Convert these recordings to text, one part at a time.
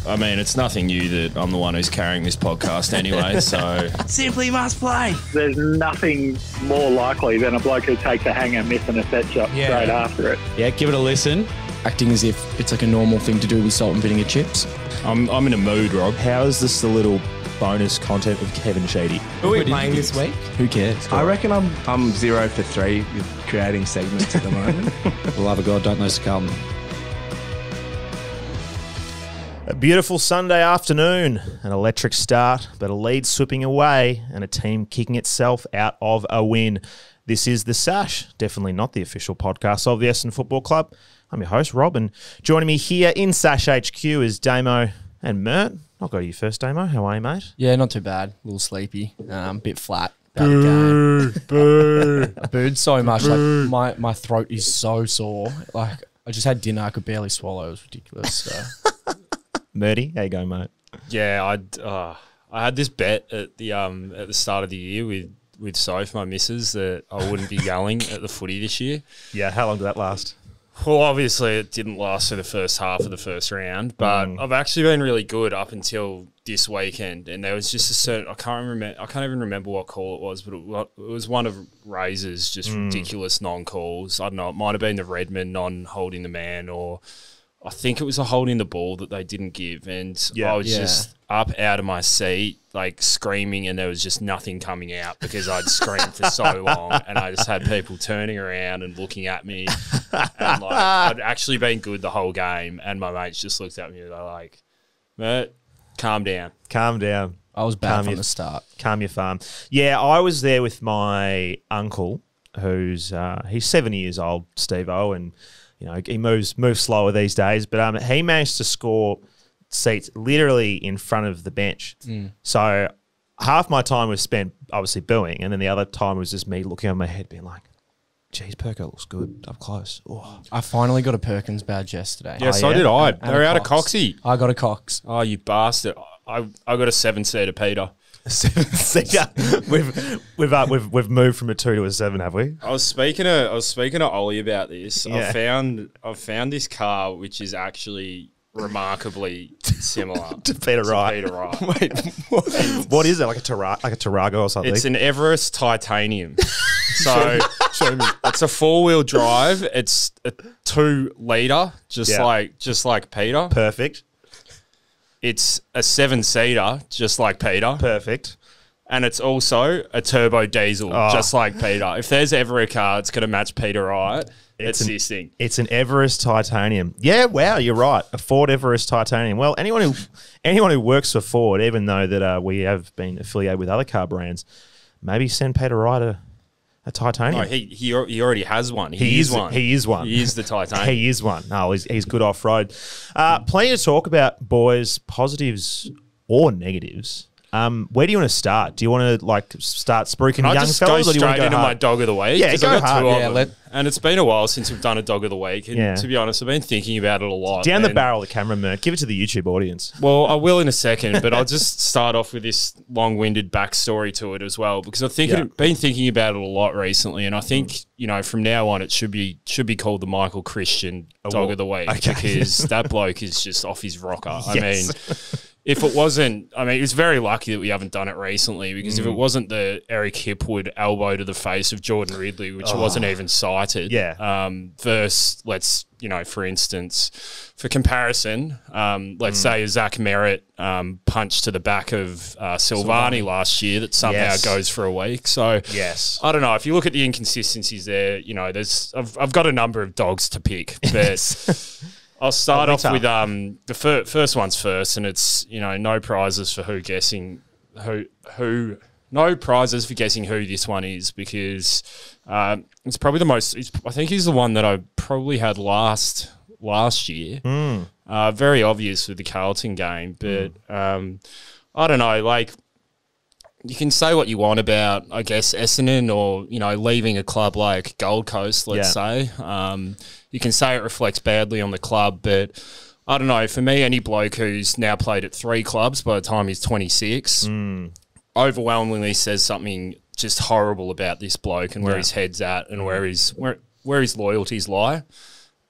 I mean, it's nothing new that I'm the one who's carrying this podcast anyway, so... Simply must play. There's nothing more likely than a bloke who takes a hanger, missing a set shot straight after it. Yeah, give it a listen. Acting as if it's like a normal thing to do with salt and vinegar chips. I'm in a mood, Rob. How is this the little bonus content with Kevin Sheedy? Who are we playing this week? Who cares? I reckon I'm 0 for 3 with creating segments at the moment. For the love of God, don't those come. A beautiful Sunday afternoon, an electric start, but a lead sweeping away and a team kicking itself out of a win. This is the Sash, definitely not the official podcast of the Essendon Football Club. I'm your host, Rob, and joining me here in Sash HQ is Damo and Mert. I'll go to you first, Damo. How are you, mate? Yeah, not too bad. A little sleepy. Bit flat. Boo, boo. I booed so much. Like my throat is so sore. Like I just had dinner. I could barely swallow. It was ridiculous. So. Merty, how you going, mate? Yeah, I had this bet at the start of the year with Soph, my missus, that I wouldn't be yelling at the footy this year. Yeah, how long did that last? Well, obviously it didn't last for the first half of the first round, but I've actually been really good up until this weekend, and there was just a certain I can't even remember what call it was, but it was one of Razor's just ridiculous non-calls. I don't know, it might have been the Redmond non-holding the man, or I think it was a holding the ball that they didn't give, and I was just up out of my seat, like screaming, and there was just nothing coming out because I'd screamed for so long, and I just had people turning around and looking at me, and like I'd actually been good the whole game, and my mates just looked at me and they're like, "Mert, calm down." Calm down. I was bad from the start. Calm your farm. Yeah, I was there with my uncle, who's he's 70 years old, Steve-O, and you know, he moves slower these days, but he managed to score seats literally in front of the bench. So half my time was spent obviously booing, and then the other time was just me looking on my head being like, geez, Perko looks good up close. Oh. I finally got a Perkins badge yesterday. Yeah, so did I. They're out of Coxie. I got a Cox. Oh, you bastard. I got a 7-seater, Peter. 7-seater. We've moved from a 2 to a 7, have we? I was speaking to Ollie about this. Yeah. I've found this car which is actually remarkably similar to Peter Wright. Peter Wright. Wait, what is it? Like a Tarago or something? It's an Everest titanium. So show me. It's a 4-wheel drive. It's a 2-litre, just like Peter. Perfect. It's a 7-seater, just like Peter. Perfect. And it's also a turbo diesel, just like Peter. If there's ever a car that's going to match Peter Wright, it's this thing. It's an Everest titanium. Yeah, wow, you're right. A Ford Everest titanium. Well, anyone who works for Ford, even though that we have been affiliated with other car brands, maybe send Peter Wright a titanium. No, he already has one. He is one. He is the titanium. He is one. No, he's good off road. Plenty to talk about, boys. Positives or negatives. Where do you want to start? Do you want to start spruiking young fellas? Go or do you want straight to into my dog of the week? Yeah, go I've got hard. two of them. And it's been a while since we've done a dog of the week. And to be honest, I've been thinking about it a lot. Down the barrel of the camera, Mert. Give it to the YouTube audience. Well, I will in a second, but I'll just start off with this long-winded backstory to it as well, because I've been thinking about it a lot recently, and I think from now on it should be called the Michael Christian dog of the week, because that bloke is just off his rocker. Yes. I mean. If it wasn't, it's very lucky that we haven't done it recently, because if it wasn't the Eric Hipwood elbow to the face of Jordan Ridley, which wasn't even cited, versus, for instance, for comparison, let's say a Zach Merritt punch to the back of Silvani last year that somehow goes for a week. So, I don't know. If you look at the inconsistencies there, I've got a number of dogs to pick, but... I'll start off with the first one's first, and it's no prizes for guessing who this one is, because it's probably the most. I think he's the one that I probably had last year. Very obvious with the Carlton game, but I don't know. You can say what you want about, I guess, Essendon or, leaving a club like Gold Coast, let's say. You can say it reflects badly on the club, but I don't know. For me, any bloke who's now played at 3 clubs by the time he's 26 overwhelmingly says something just horrible about this bloke and where his head's at and where his loyalties lie.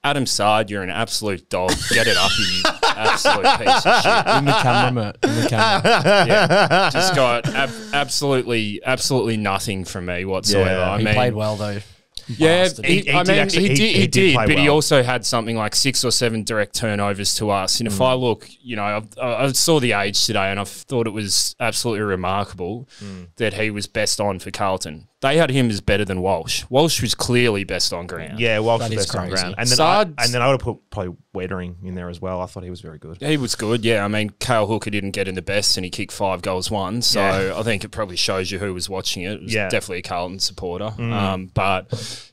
Adam Sard, you're an absolute dog. Get it up, you absolute piece of shit. In the camera, Mert. In the camera. Yeah, just got absolutely nothing from me whatsoever. Yeah. He played well, though. Yeah, Bastard. he did, play but he well. also had something like 6 or 7 direct turnovers to us. And if I look, I saw the age today, and I thought it was absolutely remarkable that he was best on for Carlton. They had him as better than Walsh. Walsh was clearly best on ground. Yeah, Walsh That was is best on crazy. ground. And then, Sard- I would have put probably Wettering in there as well. I thought he was very good. He was good, yeah. I mean, Cale Hooker didn't get in the best, and he kicked 5 goals won. So Yeah. I think it probably shows you who was watching it. It was Yeah. definitely a Carlton supporter. But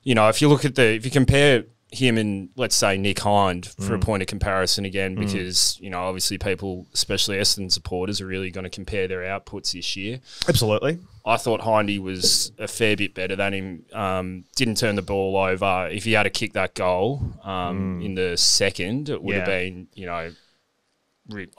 if you look at if you compare him and, let's say, Nick Hind for a point of comparison again, because obviously people, especially Essendon supporters, are really going to compare their outputs this year. Absolutely. I thought Hindy was a fair bit better than him. Didn't turn the ball over. If he had to kick that goal in the second, it would have been,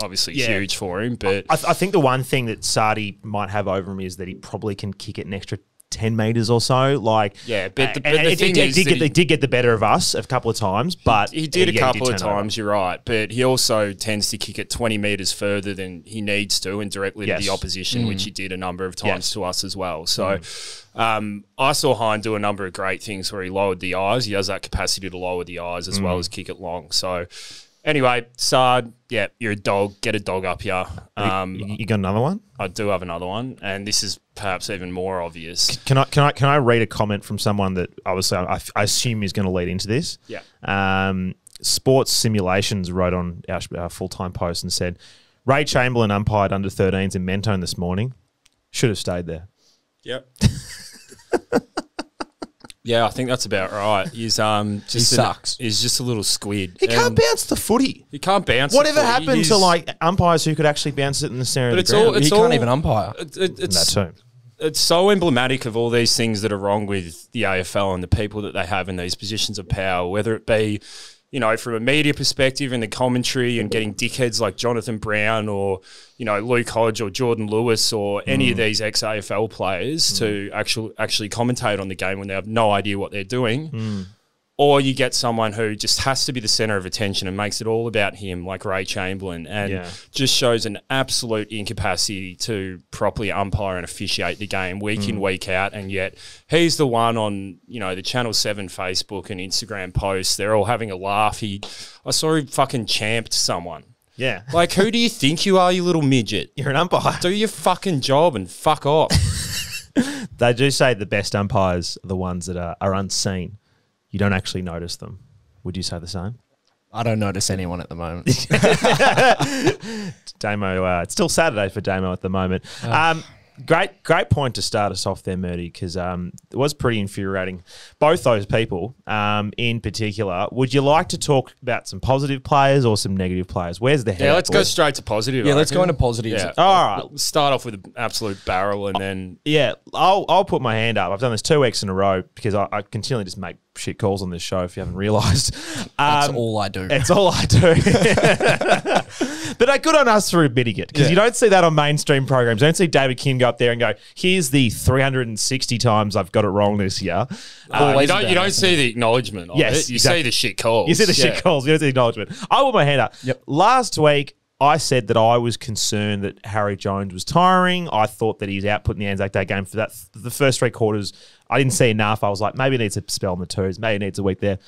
obviously huge for him. But I think the one thing that Sardi might have over him is that he probably can kick it an extra 10 metres or so. But the thing is that they did get the better of us a couple of times, but he did a couple of turn over. times, you're right. But he also tends to kick it 20 metres further than he needs to and directly to the opposition, which he did a number of times to us as well. So I saw Hind do a number of great things where he lowered the eyes. He has that capacity to lower the eyes as well as kick it long. So anyway, Sard, you're a dog. Get a dog up here. You got another one? I do have another one, and this is perhaps even more obvious. Can I read a comment from someone that obviously I assume is going to lead into this? Yeah. Sports Simulations wrote on our full-time post and said, Ray Chamberlain umpired under 13s in Mentone this morning. Should have stayed there. Yep. Yeah, I think that's about right. He's He sucks. He's just a little squid. He can't bounce the footy. He can't bounce. Whatever the footy. happened to umpires who could actually bounce it in the center of the it's ground? all- He can't even umpire. It's that too. it's so emblematic of all these things that are wrong with the AFL and the people that they have in these positions of power, whether it be, from a media perspective and the commentary and getting dickheads like Jonathan Brown or, Luke Hodge or Jordan Lewis or any of these ex-AFL players to actually commentate on the game when they have no idea what they're doing. Or you get someone who just has to be the centre of attention and makes it all about him, like Ray Chamberlain, and just shows an absolute incapacity to properly umpire and officiate the game week in, week out. And yet he's the one on, the Channel 7 Facebook and Instagram posts. They're all having a laugh. I saw him fucking champed someone. Yeah. Like, who do you think you are, you little midget? You're an umpire. Do your fucking job and fuck off. They do say the best umpires are the ones that are unseen. You don't actually notice them. Would you say the same? I don't notice anyone at the moment. Damo, it's still Saturday for Damo at the moment. Great point to start us off there, Murdy, because it was pretty infuriating. Both those people in particular. Would you like to talk about some positive players or some negative players? Where's the head? Yeah, let's go straight to positive. Yeah, I let's go reckon. into positives. Yeah. All right. Let's start off with an absolute barrel and then... Yeah, I'll put my hand up. I've done this 2 weeks in a row because I continually just make shit calls on this show, if you haven't realised. That's all I do. It's all I do. But good on us for admitting it, because you don't see that on mainstream programs. You don't see David Kim go up there and go, here's the 360 times I've got it wrong this year. you don't see the acknowledgement of Yes, it. You exactly. see the shit calls. You see the shit calls. You don't see the acknowledgement. I put my hand up. Yep. Last week, I said that I was concerned that Harry Jones was tiring. I thought that his output in the Anzac Day game for the first 3 quarters, I didn't see enough. I was like, maybe he needs a spell in the twos. Maybe he needs a week there.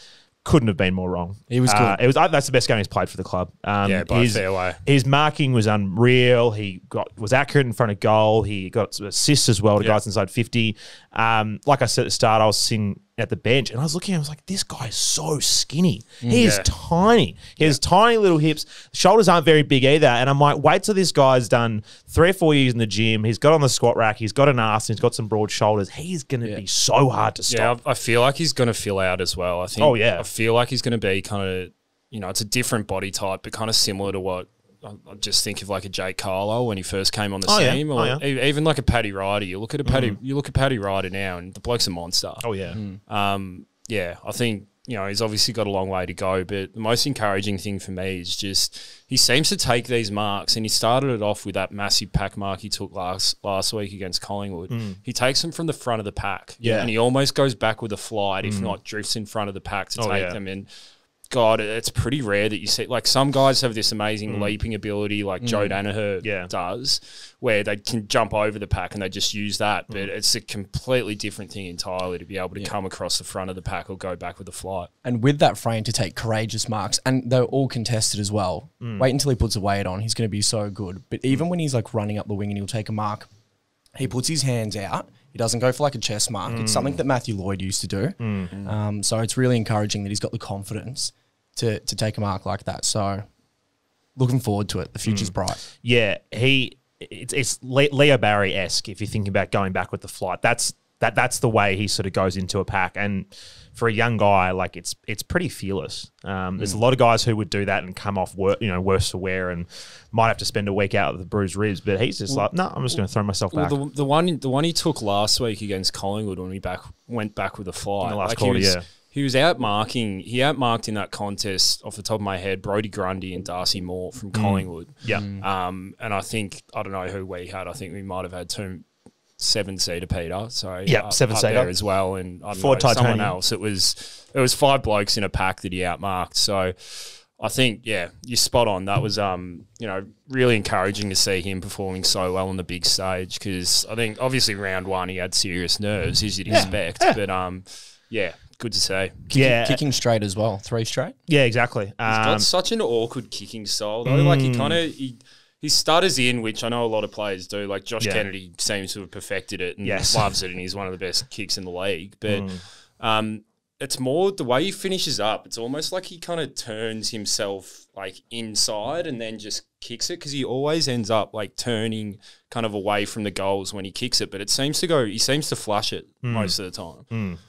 Couldn't have been more wrong. He was good. That's the best game he's played for the club. By a fair way. His marking was unreal. He was accurate in front of goal. He got assists as well to guys inside 50. Like I said at the start, I was sitting at the bench and I was looking at him, I was like, this guy is so skinny. He is tiny. He has tiny little hips. The shoulders aren't very big either. And I'm like, wait till this guy's done 3 or 4 years in the gym. He's got on the squat rack. He's got an ass and he's got some broad shoulders. He's going to be so hard to stop. Yeah, I feel like he's going to fill out as well. I think. Oh, yeah. I feel like he's going to be kind of, it's a different body type, but kind of similar to what I just think of like a Jake Carlo when he first came on the team, or even like a Paddy Ryder. You look at Paddy Ryder now, and the bloke's a monster. Oh yeah. I think he's obviously got a long way to go, but the most encouraging thing for me is just he seems to take these marks, and he started it off with that massive pack mark he took last week against Collingwood. He takes them from the front of the pack, and he almost goes back with a flight, if not drifts in front of the pack to take them. And God, it's pretty rare that you see. Like some guys have this amazing leaping ability, like Joe Danaher does, where they can jump over the pack and they just use that. But it's a completely different thing entirely to be able to come across the front of the pack or go back with a flight. And with that frame to take courageous marks, and they're all contested as well. Wait until he puts a weight on. He's going to be so good. But even when he's like running up the wing and he'll take a mark, he puts his hands out. He doesn't go for like a chest mark. It's something that Matthew Lloyd used to do. So it's really encouraging that he's got the confidence to take a mark like that. So looking forward to it. The future's bright. Yeah, it's Leo Barry-esque if you think about going back with the flight. That's the way he sort of goes into a pack. And for a young guy, like it's pretty fearless. There's a lot of guys who would do that and come off worse for wear and might have to spend a week out with the bruised ribs. But he's just like, no, I'm just going to throw myself back. The one he took last week against Collingwood when we went back with a fly. In the last quarter, He was outmarking. He outmarked in that contest off the top of my head Brodie Grundy and Darcy Moore from Collingwood. Yeah. And I think I don't know who we had. I think we might have had 2 7-seater Peter. So 7-seater there as well. And I don't Ford know, Titanium. someone else. It was 5 blokes in a pack that he outmarked. So I think you're spot on. That was really encouraging to see him performing so well on the big stage because I think obviously round 1 he had serious nerves as you'd expect. But good to see. Kicking straight as well. 3 straight. Yeah, exactly. He's got such an awkward kicking style though. Like he stutters in, which I know a lot of players do. Like Josh Kennedy seems to have perfected it and loves it, and he's one of the best kicks in the league. But it's more the way he finishes up. It's almost like he kind of turns himself like inside and then just kicks it because he always ends up like turning kind of away from the goals when he kicks it. But it seems to go. He seems to flush it most of the time.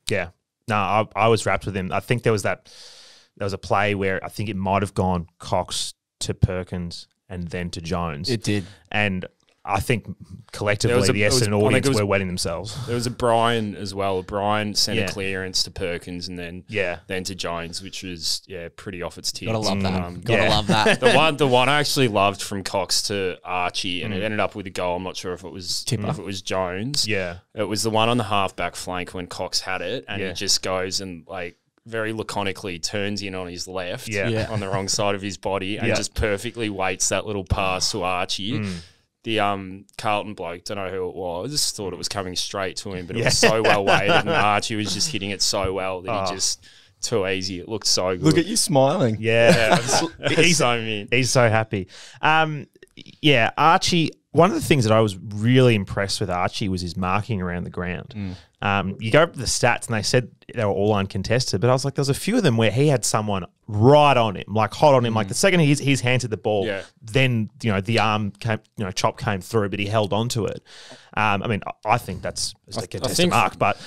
Yeah. No, I was wrapped with him. I think there was a play where I think it might have gone Cox to Perkins and then to Jones. It did. And I think collectively the Essendon audience were wetting themselves. There was a Brian as well. Brian sent a clearance to Perkins and then to Jones, which was pretty off its tits. Gotta love that. Gotta love that. The one I actually loved from Cox to Archie, and it ended up with a goal. I'm not sure if it was Jones. Yeah, it was the one on the halfback flank when Cox had it, and he just goes and like very laconically turns in on his left, on the wrong side of his body, and just perfectly weights that little pass to Archie. The Carlton bloke, don't know who it was, thought it was coming straight to him, but it was so well weighted, and Archie was just hitting it so well that he just too easy. It looked so good. Look at you smiling. Yeah, he's so happy. Archie. One of the things that I was really impressed with Archie was his marking around the ground. You go up to the stats and they said they were all uncontested, but I was like, there was a few of them where he had someone right on him, like hot on him. Like the second his hand hit the ball, then the arm came, chop came through, but he held on to it. I think that's a contested mark, but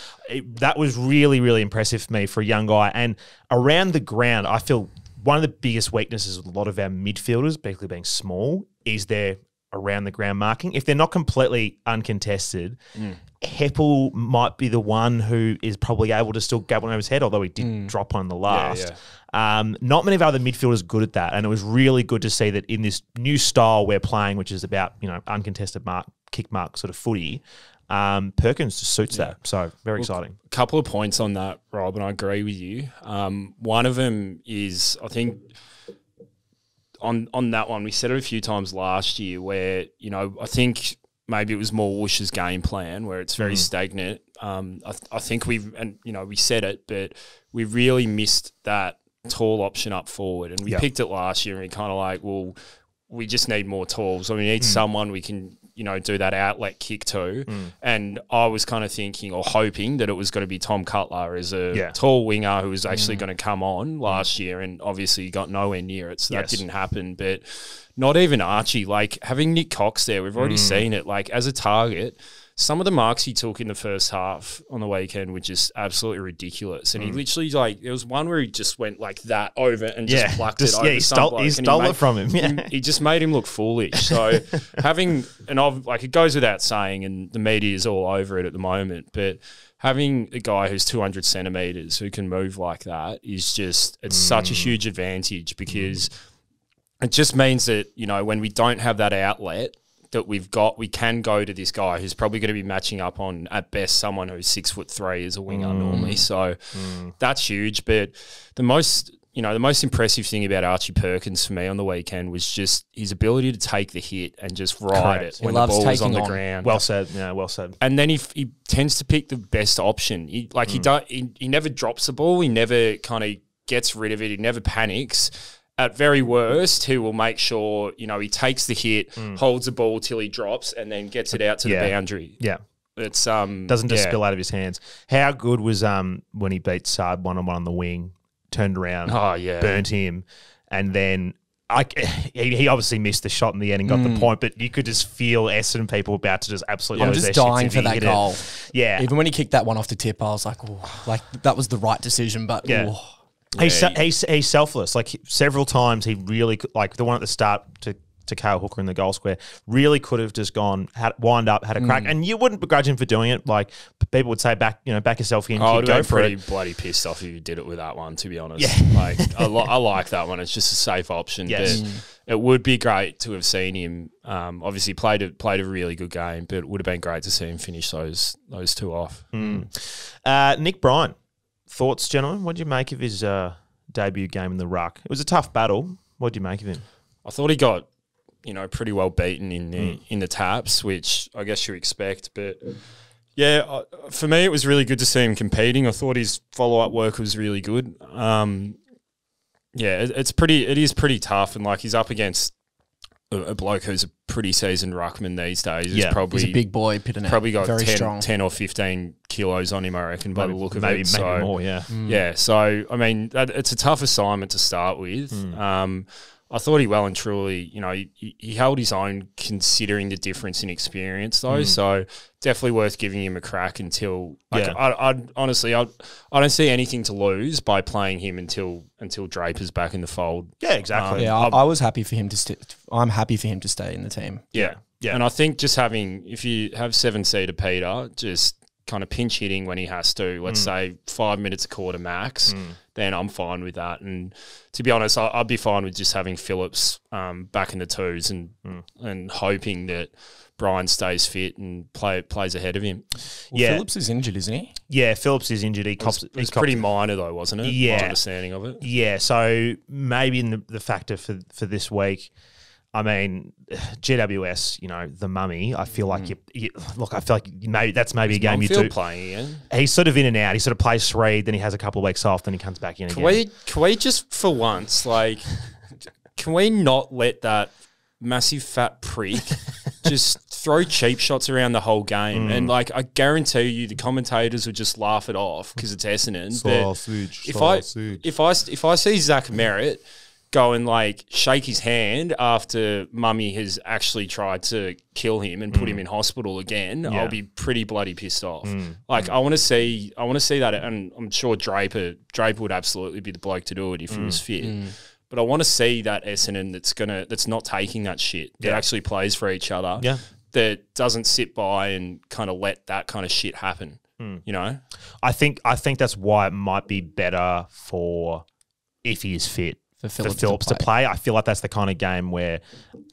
that was really, really impressive for me for a young guy. And around the ground, I feel one of the biggest weaknesses of a lot of our midfielders, particularly being small, is their around the ground marking. If they're not completely uncontested, Heppel might be the one who is probably able to still get one over his head, although he did drop on the last. Not many of other midfielders good at that, and it was really good to see that in this new style we're playing, which is about uncontested kick mark sort of footy. Perkins just suits that, so very exciting. A couple of points on that, Rob, and I agree with you. One of them is, I think, on that one, we said it a few times last year where, I think maybe it was more Woosh's game plan where it's very stagnant. I think we said it, but we really missed that tall option up forward. And we picked it last year and we kind of like, well, we just need more talls. So we need someone we can, do that outlet kick to. And I was kind of thinking or hoping that it was going to be Tom Cutler as a tall winger who was actually going to come on last year. And obviously he got nowhere near it. So that didn't happen. But not even Archie, like having Nick Cox there, we've already seen it. Like as a target, some of the marks he took in the first half on the weekend were just absolutely ridiculous. And he literally, there was one where he just went like that over and just plucked it over. He stole it from him. Yeah. He just made him look foolish. So having, it goes without saying, and the media is all over it at the moment, but having a guy who's 200 centimetres who can move like that is just, it's such a huge advantage because it just means that, when we don't have that outlet that we can go to this guy who's probably going to be matching up on, at best, someone who's 6'3" as a winger normally. So that's huge. But the most the most impressive thing about Archie Perkins for me on the weekend was just his ability to take the hit and just ride it when the ball was on the ground. Well said. Yeah, well said. And then he tends to pick the best option. He never drops the ball. He never kind of gets rid of it. He never panics. At very worst, he will make sure, he takes the hit, holds the ball till he drops, and then gets it out to the boundary. Yeah. It's doesn't just spill out of his hands. How good was when he beat Saab 1-on-1 on the wing, turned around, burnt him, and then he obviously missed the shot in the end and got the point, but you could just feel Essendon people about to just absolutely lose their shits. I'm just dying for that goal. Yeah. Even when he kicked that one off the tip, I was like, that was the right decision, but He's selfless. Like several times, he really like the one at the start to Kale Hooker in the goal square. Really could have just gone, wind up, had a crack, and you wouldn't begrudge him for doing it. Like people would say, back yourself in. I would have been pretty bloody pissed off if you did it with that one. To be honest, like I like that one. It's just a safe option. Yes. But it would be great to have seen him. Obviously played a really good game, but it would have been great to see him finish those two off. Nick Bryan. Thoughts, gentlemen? What did you make of his debut game in the ruck? It was a tough battle. What did you make of him? I thought he got, pretty well beaten in the taps, which I guess you expect. But yeah, for me, it was really good to see him competing. I thought his follow-up work was really good. It is pretty tough, and like he's up against a bloke who's a pretty seasoned ruckman these days. He's a big boy, Pitternet. Probably got very 10 or 15 kilos on him, I reckon, by the look of it. Maybe more, yeah. Yeah, so, I mean, it's a tough assignment to start with. I thought he well and truly, he held his own considering the difference in experience though. So definitely worth giving him a crack until, I honestly, I don't see anything to lose by playing him until Draper's back in the fold. Yeah, exactly. I was happy for him to I'm happy for him to stay in the team. Yeah. And I think just if you have 7-seater Peter, just kind of pinch hitting when he has to, let's say 5 minutes a quarter max, then I'm fine with that. And to be honest, I'd be fine with just having Phillips back in the twos and hoping that Bryan stays fit and plays ahead of him. Phillips is injured, isn't he? Yeah, Phillips is injured. It's pretty minor though, wasn't it? Yeah. My understanding of it. Yeah, so maybe in the factor for this week, I mean, GWS, the mummy. I feel like I feel like maybe that's maybe a game you do. Playing again. He's sort of in and out. He sort of plays 3, then he has a couple of weeks off, then he comes back in again. Can we just for once, can we not let that massive fat prick just throw cheap shots around the whole game? And I guarantee you, the commentators would just laugh it off because it's Essendon. If I see Zach Merritt go and shake his hand after Mummy has actually tried to kill him and put him in hospital again, I'll be pretty bloody pissed off. I want to see that, and I'm sure Draper would absolutely be the bloke to do it if he was fit. But I want to see that Essendon that's not taking that shit, that actually plays for each other, that doesn't sit by and kind of let that kind of shit happen. I think that's why it might be better for if he is fit. For Phillips to play. I feel like that's the kind of game where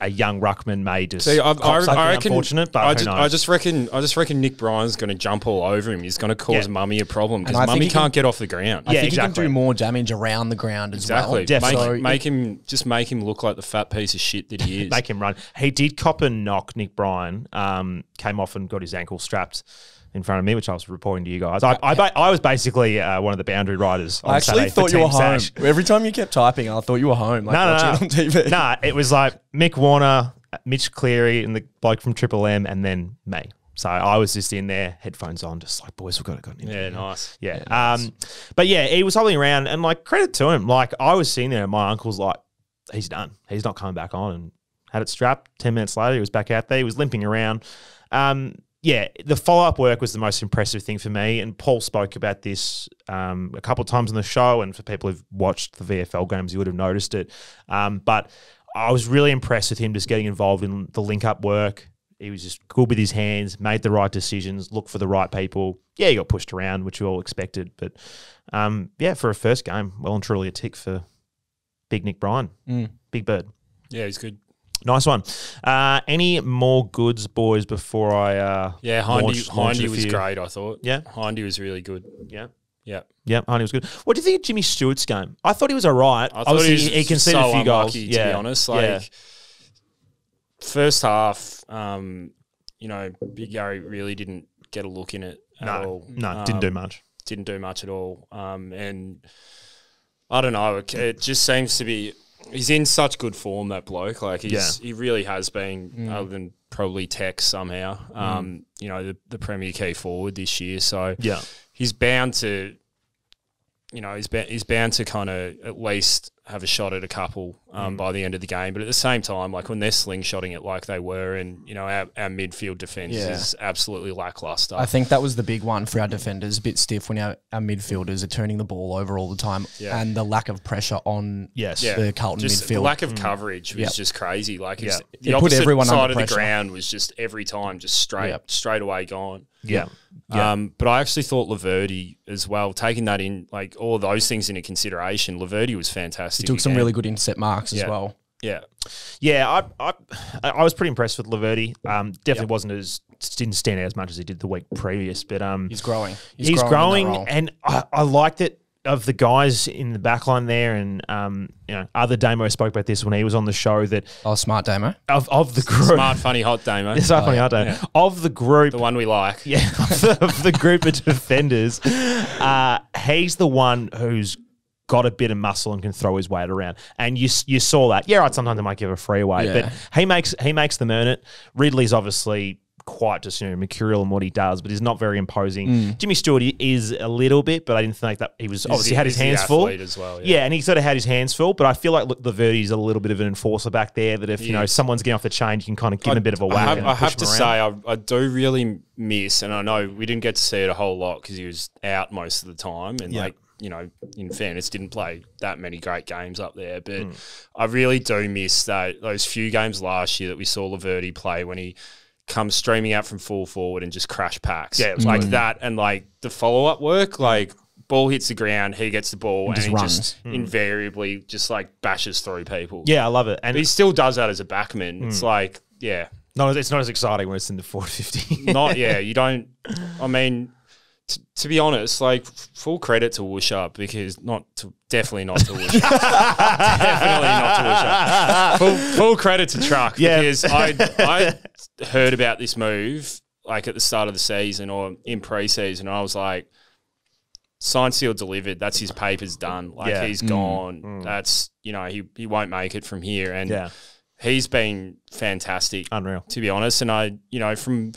a young ruckman may just. See, I reckon, unfortunate, but I just reckon Nick Bryan's going to jump all over him. He's going to cause Mummy a problem because Mummy can't get off the ground. I think he can do more damage around the ground as well. Definitely. Make him look like the fat piece of shit that he is. Make him run. He did cop a knock. Nick Bryan came off and got his ankle strapped in front of me, which I was reporting to you guys. I was basically one of the boundary riders. I actually thought you were home. Sash. Every time you kept typing, I thought you were home. Watching on TV. No, it was Mick Warner, Mitch Cleary, and the bloke from Triple M, and then me. So I was just in there, headphones on, just boys, we've got to Yeah, nice. Yeah. Nice. But yeah, he was hobbling around, and credit to him. I was sitting there, and my uncle's he's done. He's not coming back on, and had it strapped. 10 minutes later, he was back out there. He was limping around. Yeah, the follow-up work was the most impressive thing for me, and Paul spoke about this a couple of times on the show, and for people who've watched the VFL games, you would have noticed it. But I was really impressed with him just getting involved in the link-up work. He was just good with his hands, made the right decisions, looked for the right people. Yeah, he got pushed around, which we all expected. But, for a first game, well and truly a tick for Big Nick Bryan. Big bird. Yeah, he's good. Nice one. Any more goods, boys, before I Hindy was great, I thought. Yeah? Hindy was really good. Yeah. Yeah. Yep, Harney was good. What do you think of Jimmy Stewart's game? I thought he was all right. I thought he conceded a few goals. To be honest. First half, Big Gary really didn't get a look in it at all. No, didn't do much. Didn't do much at all. And I don't know. It just seems to be he's in such good form, that bloke. Like he really has been, other than probably Tex somehow. The Premier key forward this year. So he's bound to, he's bound to kind of at least have a shot at a couple by the end of the game. But at the same time, like when they're slingshotting it like they were, and our midfield defence is absolutely lackluster. I think that was the big one for our defenders. A bit stiff when our midfielders are turning the ball over all the time, and the lack of pressure on the Carlton midfield. The lack of coverage was just crazy. Like the put opposite everyone side under of the pressure. ground was just every time just straight away gone. Yeah. But I actually thought Laverde as well, taking that in, like all of those things into consideration, Laverde was fantastic. He took some really good intercept marks as well. Yeah. Yeah, I was pretty impressed with Laverde. Definitely didn't stand out as much as he did the week previous, but he's growing. He's growing, and I liked it. Of the guys in the back line there, and other Damo spoke about this when he was on the show, that smart Damo of the group, smart funny hot Damo, smart funny hot Damo of the group, the one we like, of the group of defenders, he's the one who's got a bit of muscle and can throw his weight around, and you saw that. Yeah, right. Sometimes they might give a free away, but he makes them earn it. Ridley's obviously quite just mercurial in what he does, but he's not very imposing. Jimmy Stewart is a little bit, but I didn't think that he was obviously had his hands full as well. Yeah, and he sort of had his hands full. But I feel like Laverde's a little bit of an enforcer back there. That if someone's getting off the chain, you can kind of give him a bit of a whack. I have to say, I do really miss, and I know we didn't get to see it a whole lot because he was out most of the time, and in fairness, didn't play that many great games up there. But I really do miss those few games last year that we saw Laverde play when he comes streaming out from full forward and just crash packs. Yeah, it was like that, and like the follow-up work, like ball hits the ground, he gets the ball, and he just invariably just like bashes through people. Yeah, I love it. And he still does that as a backman. It's like, no, it's not as exciting when it's in the 450. You don't, I mean, to be honest, like full credit to Woosha, because definitely not to Woosha. Definitely not to Woosha. Full credit to Truck, because I heard about this move like at the start of the season or in pre-season, and I was like, signed, sealed, delivered. That's his papers done. Like he's gone. That's, he won't make it from here. And he's been fantastic. Unreal. To be honest. And from...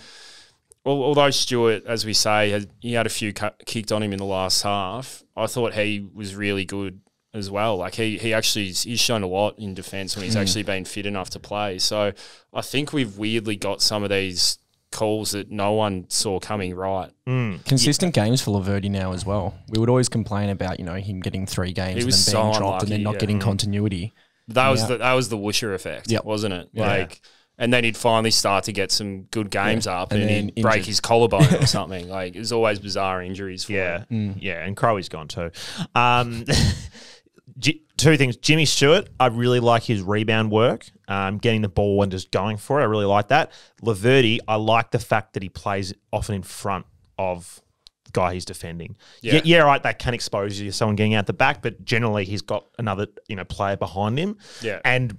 Although Stewart, as we say, he had a few kicked on him in the last half, I thought he was really good as well. Like he's shown a lot in defence when he's actually been fit enough to play. So I think we've weirdly got some of these calls that no one saw coming right. Consistent games for Laverde now as well. We would always complain about him getting 3 games and then being dropped and then not getting continuity. That was the Woosha effect, wasn't it? Yeah. And then he'd finally start to get some good games up, and he'd break his collarbone or something. Like, there's always bizarre injuries for him. Yeah, and Crowey's gone too. 2 things. Jimmy Stewart, I really like his rebound work, getting the ball and just going for it. I really like that. Laverde, I like the fact that he plays often in front of the guy he's defending. Yeah, right, that can expose you to someone getting out the back, but generally he's got another player behind him. Yeah. And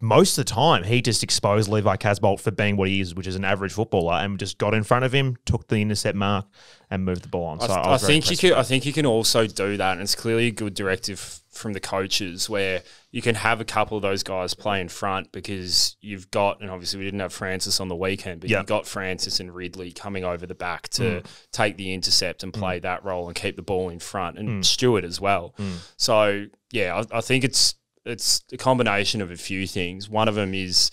most of the time, he just exposed Levi Casbolt for being what he is, which is an average footballer, and just got in front of him, took the intercept mark, and moved the ball on. So I think you can also do that, and it's clearly a good directive from the coaches where you can have a couple of those guys play in front, because you've got, and obviously we didn't have Francis on the weekend, but you've got Francis and Ridley coming over the back to take the intercept and play that role and keep the ball in front, and Stewart as well. So I think it's a combination of a few things. One of them is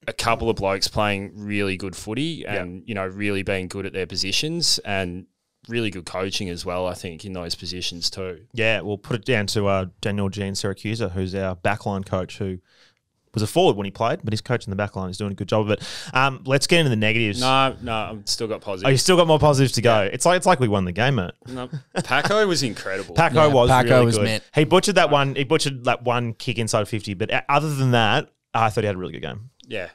a couple of blokes playing really good footy and, really being good at their positions, and really good coaching as well, I think, in those positions too. Yeah, we'll put it down to Daniel G. Siracusa, who's our backline coach, who was a forward when he played, but he's coaching the backline. He's doing a good job of it. Let's get into the negatives. No, I've still got positives. Oh, you still got more positives to go. It's like we won the game, mate. No, Paco was incredible. Paco was really good. Mint. He butchered that one. He butchered that one kick inside 50. But other than that, I thought he had a really good game. Yeah,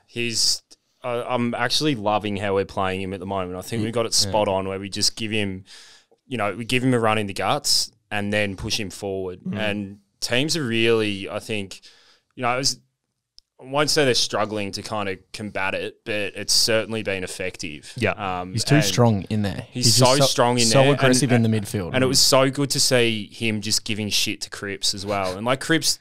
I'm actually loving how we're playing him at the moment. I think we got it spot on, where we just give him we give him a run in the guts and then push him forward. And teams are really, I think, I won't say they're struggling to kind of combat it, but it's certainly been effective. Yeah, he's too strong in there. He's so strong in there. So aggressive in the midfield. And it was so good to see him just giving shit to Cripps as well. And like Cripps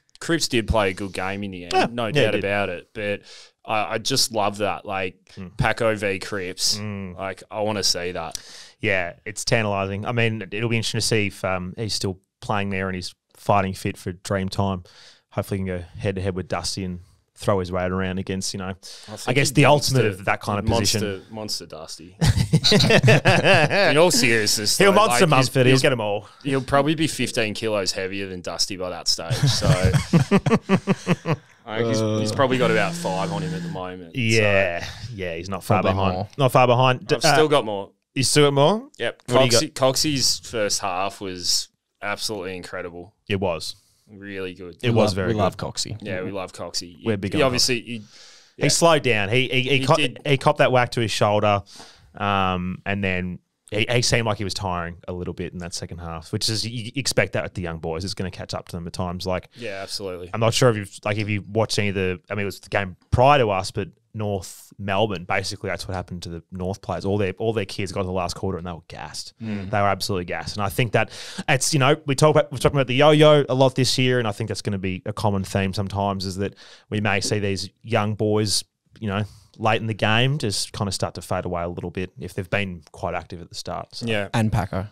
did play a good game in the end, no doubt about it. But I just love that, like Paco v Cripps. Like I want to see that. Yeah, it's tantalising. I mean, it'll be interesting to see if he's still playing there and he's fighting fit for dream time. Hopefully he can go head to head with Dusty and throw his weight around against, I guess the ultimate of that kind of position. Monster Dusty. In all seriousness, he'll monster Mumford. He'll get them all. He'll probably be 15 kilos heavier than Dusty by that stage. So he's probably got about 5 on him at the moment. Yeah, he's not far behind. More. Not far behind. I've still got more. You still got more? Yep. Coxie's first half was absolutely incredible. It was. Really good. It was very good. We love Coxie. Yeah, we love Coxie. We're big on obviously, he slowed down. He copped that whack to his shoulder, and then he seemed like he was tiring a little bit in that second half, which is you expect that with the young boys. It's going to catch up to them at times. Like, yeah, absolutely. I'm not sure if you watched any of the. I mean, it was the game prior to us, but North Melbourne. Basically, that's what happened to the North players. All their kids got to the last quarter and they were gassed. They were absolutely gassed. And I think that it's we're talking about the yo-yo a lot this year, and I think that's going to be a common theme sometimes. Is that we may see these young boys, late in the game, just kind of start to fade away a little bit if they've been quite active at the start. So. Yeah, and Paco.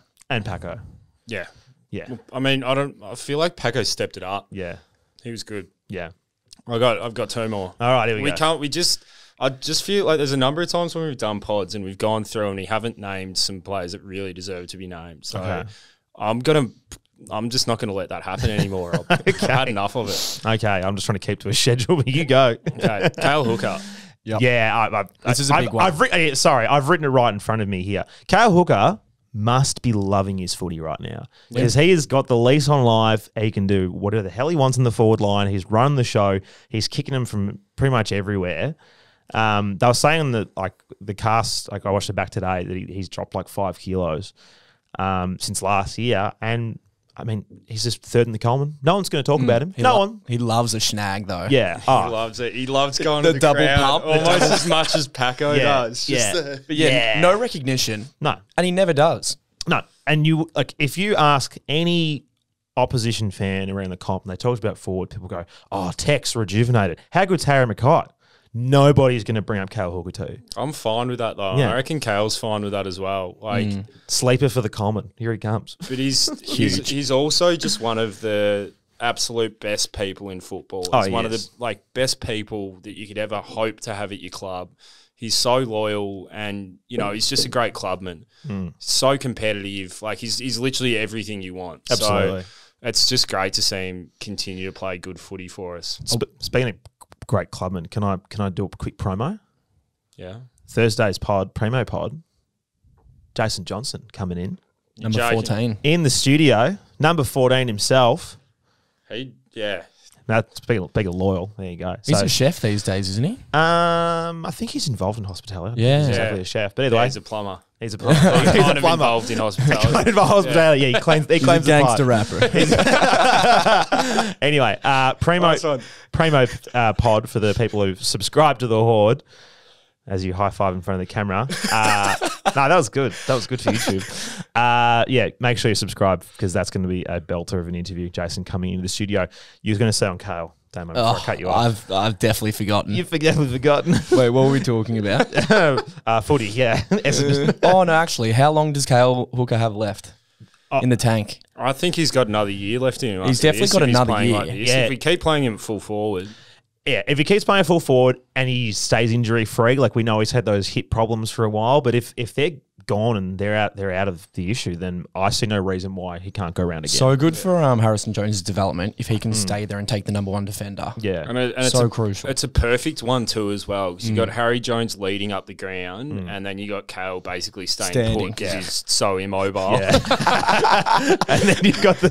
Yeah. Well, I mean, I feel like Paco stepped it up. Yeah, he was good. Yeah. I've got 2 more. All right, here we go. I just feel like there's a number of times when we've done pods and we've gone through and we haven't named some players that really deserve to be named. So I'm just not gonna let that happen anymore. I've had enough of it. Okay, I'm just trying to keep to a schedule. But you go. Okay, Cale Hooker. Yep. Yeah, this is a big one. I've written it right in front of me here. Cale Hooker must be loving his footy right now because he has got the lease on live. He can do whatever the hell he wants in the forward line. He's running the show. He's kicking them from pretty much everywhere. They were saying that the cast, I watched it back today, that he's dropped 5 kilos since last year, and I mean he's just third in the Coleman. No one's going to talk about him. No one. He loves a snag though. Yeah, he loves it. He loves going to the double crowd pump almost as much as Paco does. No recognition. No, and he never does. No, and if you ask any opposition fan around the comp and they talk about forward, people go, "Oh, Tex rejuvenated. How good's Harry McKay?" Nobody's going to bring up Cale Hooker too. I'm fine with that though. Yeah. I reckon Cale's fine with that as well. Sleeper for the Coleman. Here he comes. But he's also just one of the absolute best people in football. He's one of the best people that you could ever hope to have at your club. He's so loyal and, he's just a great clubman. So competitive. He's literally everything you want. Absolutely. So it's just great to see him continue to play good footy for us. Speaking of great clubman, can I do a quick promo? Yeah. Thursday's primo pod. Jason Johnson coming in. Number 14. In the studio. Number 14 himself. That's speaking of loyal, there you go. He's a chef these days, isn't he? I think he's involved in hospitality. Yeah. He's exactly a chef. But either way. He's a plumber. He's a plumber. He's kind of involved in hospitality. Kind of hospitality. Yeah, he claims He's a gangster rapper. Anyway, primo pod for the people who subscribe to the Horde. As you high five in front of the camera. No, that was good. That was good for YouTube. Make sure you subscribe because that's going to be a belter of an interview. Jason coming into the studio. You were going to say on Cale, Damo, before I cut you off. I've definitely forgotten. You've definitely forgotten. Wait, what were we talking about? Footy, yeah. Oh, no, actually, how long does Cale Hooker have left in the tank? I think he's got another year left in him. He's definitely got another year. If we keep playing him full forward. Yeah, if he keeps playing full forward and he stays injury free, we know he's had those hip problems for a while. But if they're gone and they're out of the issue, then I see no reason why he can't go around again. So good for Harrison Jones' development if he can stay there and take the number 1 defender. Yeah, and it's so crucial. It's a perfect one too as well because you got Harry Jones leading up the ground, and then you got Cale basically standing put because he's so immobile. Yeah. and then you've got the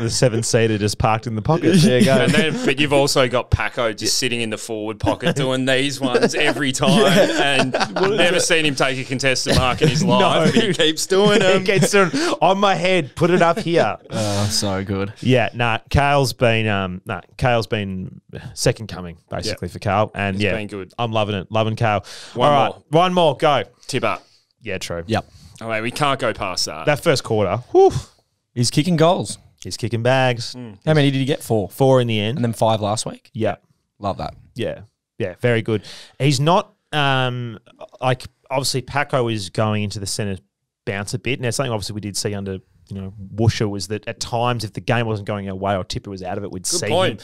7-seater just parked in the pocket. There you go. But you've also got Paco just sitting in the forward pocket doing these ones every time, and I've never seen him take a contested mark. mark in his life, but he keeps doing them. He keeps doing on my head. Put it up here. Oh, so good. Yeah, Kale's been second coming basically for Kale, and He's been good. I'm loving it, loving Kale. One more. Go. Tipper. Yeah, true. Yep. Oh, wait, we can't go past that. That first quarter, whew, He's kicking goals. he's kicking bags. How many did he get? 4. 4 in the end. And then 5 last week? Yeah, Love that. yeah, very good. He's not like obviously Paco is going into the centre bounce a bit. Now something obviously we did see under Woosha was that at times if the game wasn't going our way or Tipper was out of it, we'd see him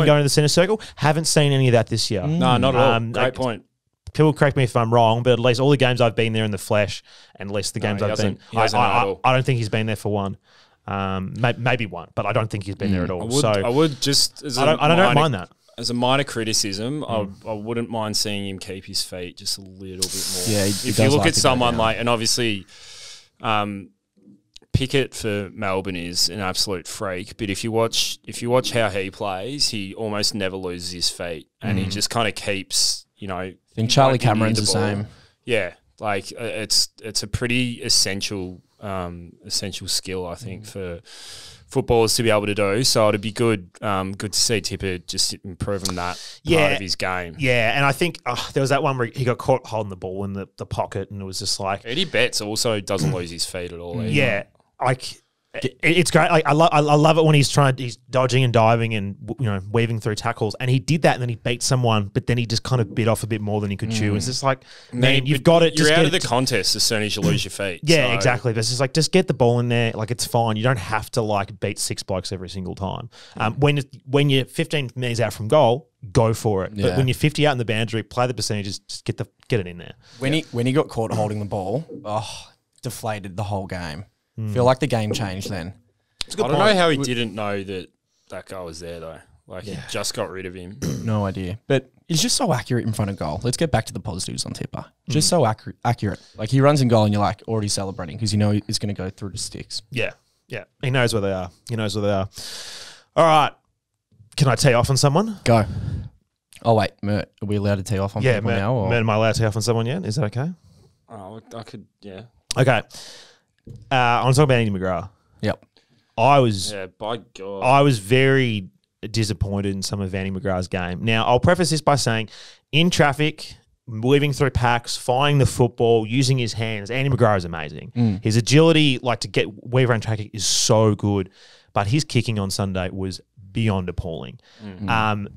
go to the centre circle. Haven't seen any of that this year. No, not at all. Great point. People correct me if I'm wrong, but at least all the games I've been there in the flesh, and at least the games I've been, I don't think he's been there for one. Maybe one, but I don't think he's been there at all. I would just. I don't mind that. As a minor criticism, I wouldn't mind seeing him keep his feet just a little bit more. Yeah, if you look at someone like, and obviously, Pickett for Melbourne is an absolute freak. But if you watch how he plays, he almost never loses his feet, and he just kind of keeps. I think Charlie Cameron's the same. Yeah, like it's a pretty essential skill, I think, for footballers to be able to do. So it'd be good to see Tipper just improving that part of his game. Yeah, and I think there was that one where he got caught holding the ball in the pocket, and it was just like Eddie Betts also doesn't lose his feet at all. Either. Yeah, it's great. Like I love it when he's dodging and diving and weaving through tackles, and he did that, and then he beat someone, but then he just kind of bit off a bit more than he could chew. It's just like, man, you've got it. You're out of the contest as soon as you lose your feet. Yeah, so. exactly. But it's just like, just get the ball in there. Like it's fine. You don't have to like beat 6 blokes every single time. When you're 15 metres out from goal, go for it. Yeah. But when you're 50 out in the boundary, play the percentages. Just get it in there. When he got caught holding the ball, deflated the whole game. Feel like the game changed then. I don't know how he didn't know that guy was there though. Like he just got rid of him. No idea. But he's just so accurate in front of goal. Let's get back to the positives on Tipper. Just so accurate. Like he runs in goal and you're like already celebrating because you know it's going to go through the sticks. Yeah. Yeah. He knows where they are. All right. Can I tee off on someone? Go. Oh, wait. Mert, are we allowed to tee off on people now? Or? Mert, am I allowed to tee off on someone yet? Is that okay? Oh, I could, yeah. Okay. I want to talk about Andy McGrath. Yep. By God. I was very disappointed in some of Andy McGrath's game. Now, I'll preface this by saying, in traffic, weaving through packs, finding the football, using his hands, Andy McGrath is amazing. His agility, like to get weave around traffic, is so good. But his kicking on Sunday was beyond appalling.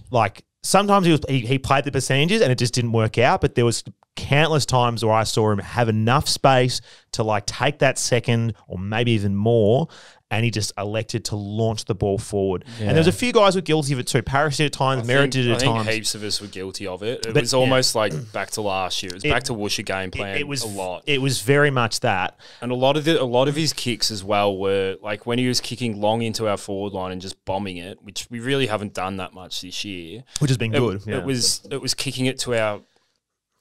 Like sometimes he played the percentages and it just didn't work out, but there was countless times where I saw him have enough space to like take that second or maybe even more, and he just elected to launch the ball forward. Yeah. And there's a few guys who were guilty of it too. Paris did at times, Merritt did at times. I think heaps of us were guilty of it. It was almost like back to last year. It was back to Woosha game plan a lot. It was very much that. And a lot of his kicks as well were like when he was kicking long into our forward line and just bombing it, which we really haven't done that much this year. Which has been good. Yeah. It was kicking it to our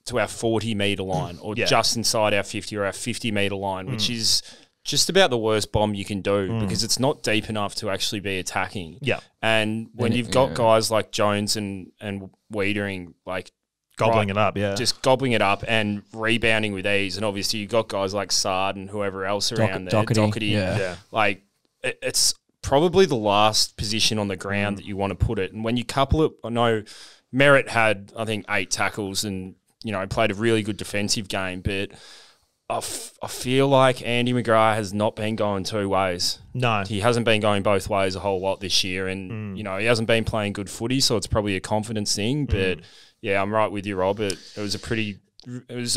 40-metre line or just inside our 50 or our 50-metre line, which is just about the worst bomb you can do because it's not deep enough to actually be attacking. Yeah. And when you've got guys like Jones and Wiedering like gobbling it up, just gobbling it up and rebounding with ease, and obviously you've got guys like Sard and whoever else around there, Doherty. Like it's probably the last position on the ground that you want to put it. And when you couple it, I know Merritt had I think 8 tackles and played a really good defensive game, but I feel like Andy McGrath has not been going 2 ways. No. He hasn't been going both ways a whole lot this year, and, he hasn't been playing good footy, so it's probably a confidence thing. But, yeah, I'm right with you, Rob. It was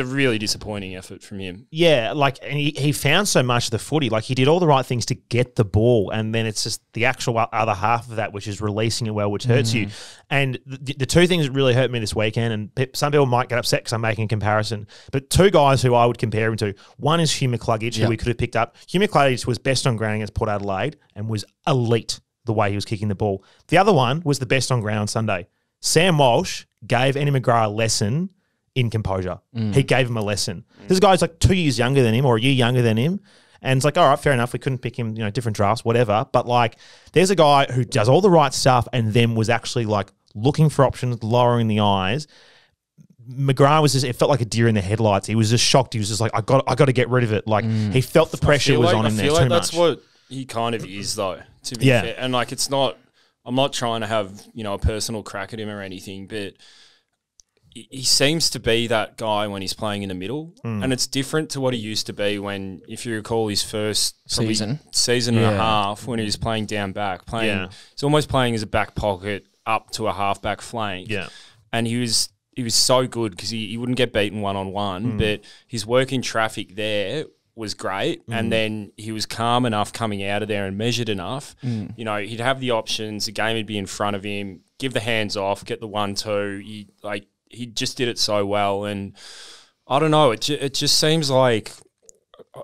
a really disappointing effort from him. Yeah, like and he found so much of the footy. Like he did all the right things to get the ball, and then it's just the actual other half of that, which is releasing it well, which hurts you. And the 2 things that really hurt me this weekend, and some people might get upset because I'm making a comparison, but 2 guys who I would compare him to. One is Hugh McCluggage, who we could have picked up. Hugh McCluggage was best on ground against Port Adelaide and was elite the way he was kicking the ball. The other one was the best on ground on Sunday. Sam Walsh gave Andy McGrath a lesson in composure. He gave him a lesson. This guy's like 2 years younger than him or a year younger than him. And it's like, all right, fair enough. We couldn't pick him, different drafts, whatever. But like, there's a guy who does all the right stuff and then was actually like looking for options, lowering the eyes, McGrath was it felt like a deer in the headlights. He was just shocked. He was just like, I got to get rid of it. Like he felt the pressure was on him there too much. I feel like that's what he kind of is, though, to be fair. And like, it's not, I'm not trying to have, a personal crack at him or anything, but he seems to be that guy when he's playing in the middle. And it's different to what he used to be when, if you recall his first season and a half, when he was playing down back, he's almost playing as a back pocket up to a half-back flank. Yeah. And he was so good because he wouldn't get beaten one-on-one, but his work in traffic there was great, and then he was calm enough coming out of there and measured enough. He'd have the options, the game would be in front of him, give the hands off, get the 1-2. He just did it so well, and I don't know. It just seems like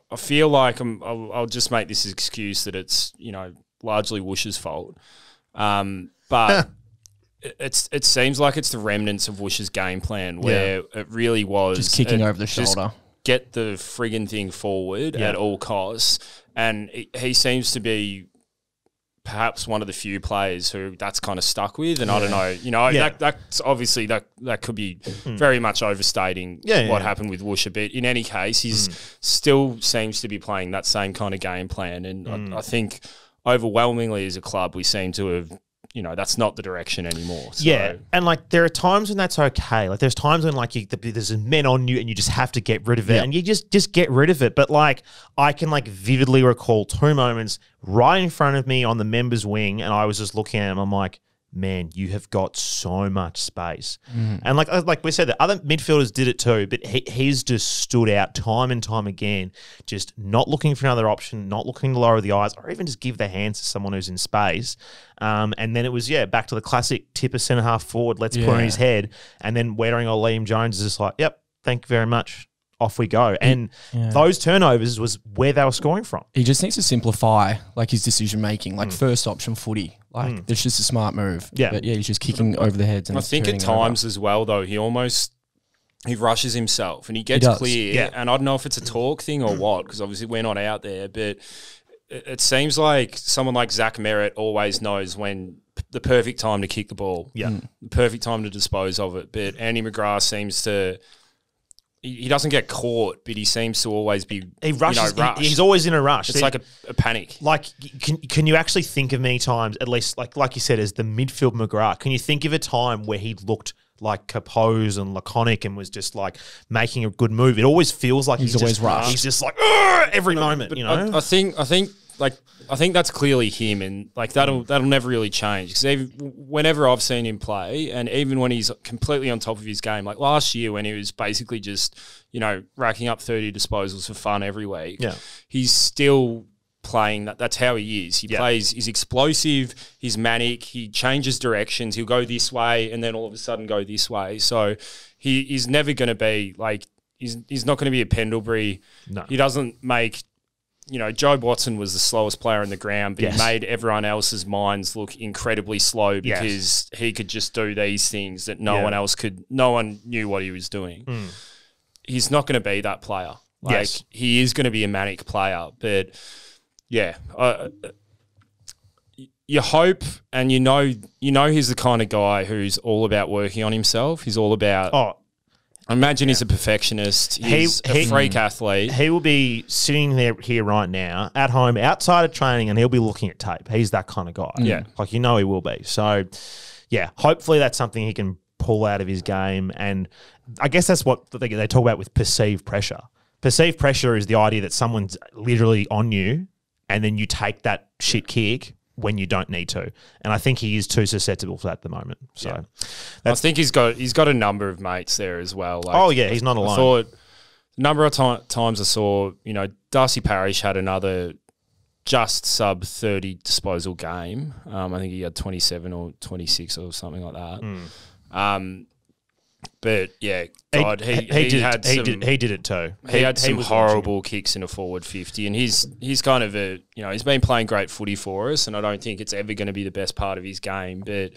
I feel like I'll just make this excuse that it's largely Woosh's fault, but. It seems like it's the remnants of Woosh's game plan where it really was just kicking over the shoulder. Get the friggin' thing forward at all costs. And he seems to be perhaps one of the few players who that's kind of stuck with. And I don't know, that's obviously that could be very much overstating what happened with Woosh a bit. In any case, he's still seems to be playing that same kind of game plan. And I think overwhelmingly as a club, we seem to have, that's not the direction anymore. So. Yeah, and like there are times when that's okay. Like there's times when like there's men on you and you just have to get rid of it, and you just get rid of it. But like I can like vividly recall 2 moments right in front of me on the members' wing, and I was just looking at him. I'm like, man, you have got so much space. And like we said, the other midfielders did it too, but he's just stood out time and time again, just not looking for another option, not looking to lower the eyes, or even just give the hands to someone who's in space. And then it was, back to the classic tip a centre-half forward, let's put on his head, and then Wettering or Liam Jones is just like, yep, thank you very much. Off we go. And those turnovers was where they were scoring from. He just needs to simplify like his decision making, like first option footy. Like it's just a smart move. Yeah. But he's just kicking over the heads. And I think at times as well though, he rushes himself and he gets clear. Yeah. And I don't know if it's a talk thing or what, because obviously we're not out there, but it seems like someone like Zach Merritt always knows when the perfect time to kick the ball. Yeah. The perfect time to dispose of it. But Andy McGrath seems to... He doesn't get caught, but he seems to always be. He rushes. He's always in a rush. It's like a panic. Like, can you actually think of many times, at least like you said, as the midfield McGrath? Can you think of a time where he looked like composed and laconic and was just like making a good move? It always feels like he's always rushed. He's just like every moment. I think that's clearly him, and like that'll never really change, because whenever I've seen him play, and even when he's completely on top of his game, like last year when he was basically just racking up 30 disposals for fun every week, he's still playing that's how he is. He plays, he's explosive, he's manic, he changes directions, he'll go this way and then all of a sudden go this way. So he's never going to be like he's not going to be a Pendlebury. No. He doesn't make. Joe Watson was the slowest player on the ground, but he made everyone else's minds look incredibly slow because he could just do these things that no one else could. No one knew what he was doing. He's not going to be that player. Like he is going to be a manic player, but you hope and you know he's the kind of guy who's all about working on himself. He's all about. I imagine he's a perfectionist. He's a freak athlete. He will be sitting here right now at home outside of training and he'll be looking at tape. He's that kind of guy. Yeah. Like he will be. So, hopefully that's something he can pull out of his game. And I guess that's what they talk about with perceived pressure. Perceived pressure is the idea that someone's literally on you and then you take that shit kick when you don't need to. And I think he is too susceptible for that at the moment. So I think he's got a number of mates there as well. Like, he's not alone. I thought a number of times I saw, Darcy Parish had another just sub 30 disposal game. I think he had 27 or 26 or something like that. But God, he did it too. He had some horrible kicks in a forward 50, and he's kind of he's been playing great footy for us, and I don't think it's ever going to be the best part of his game. But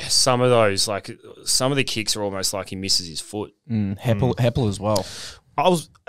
some of those, like some of the kicks are almost like he misses his foot. Heppel as well.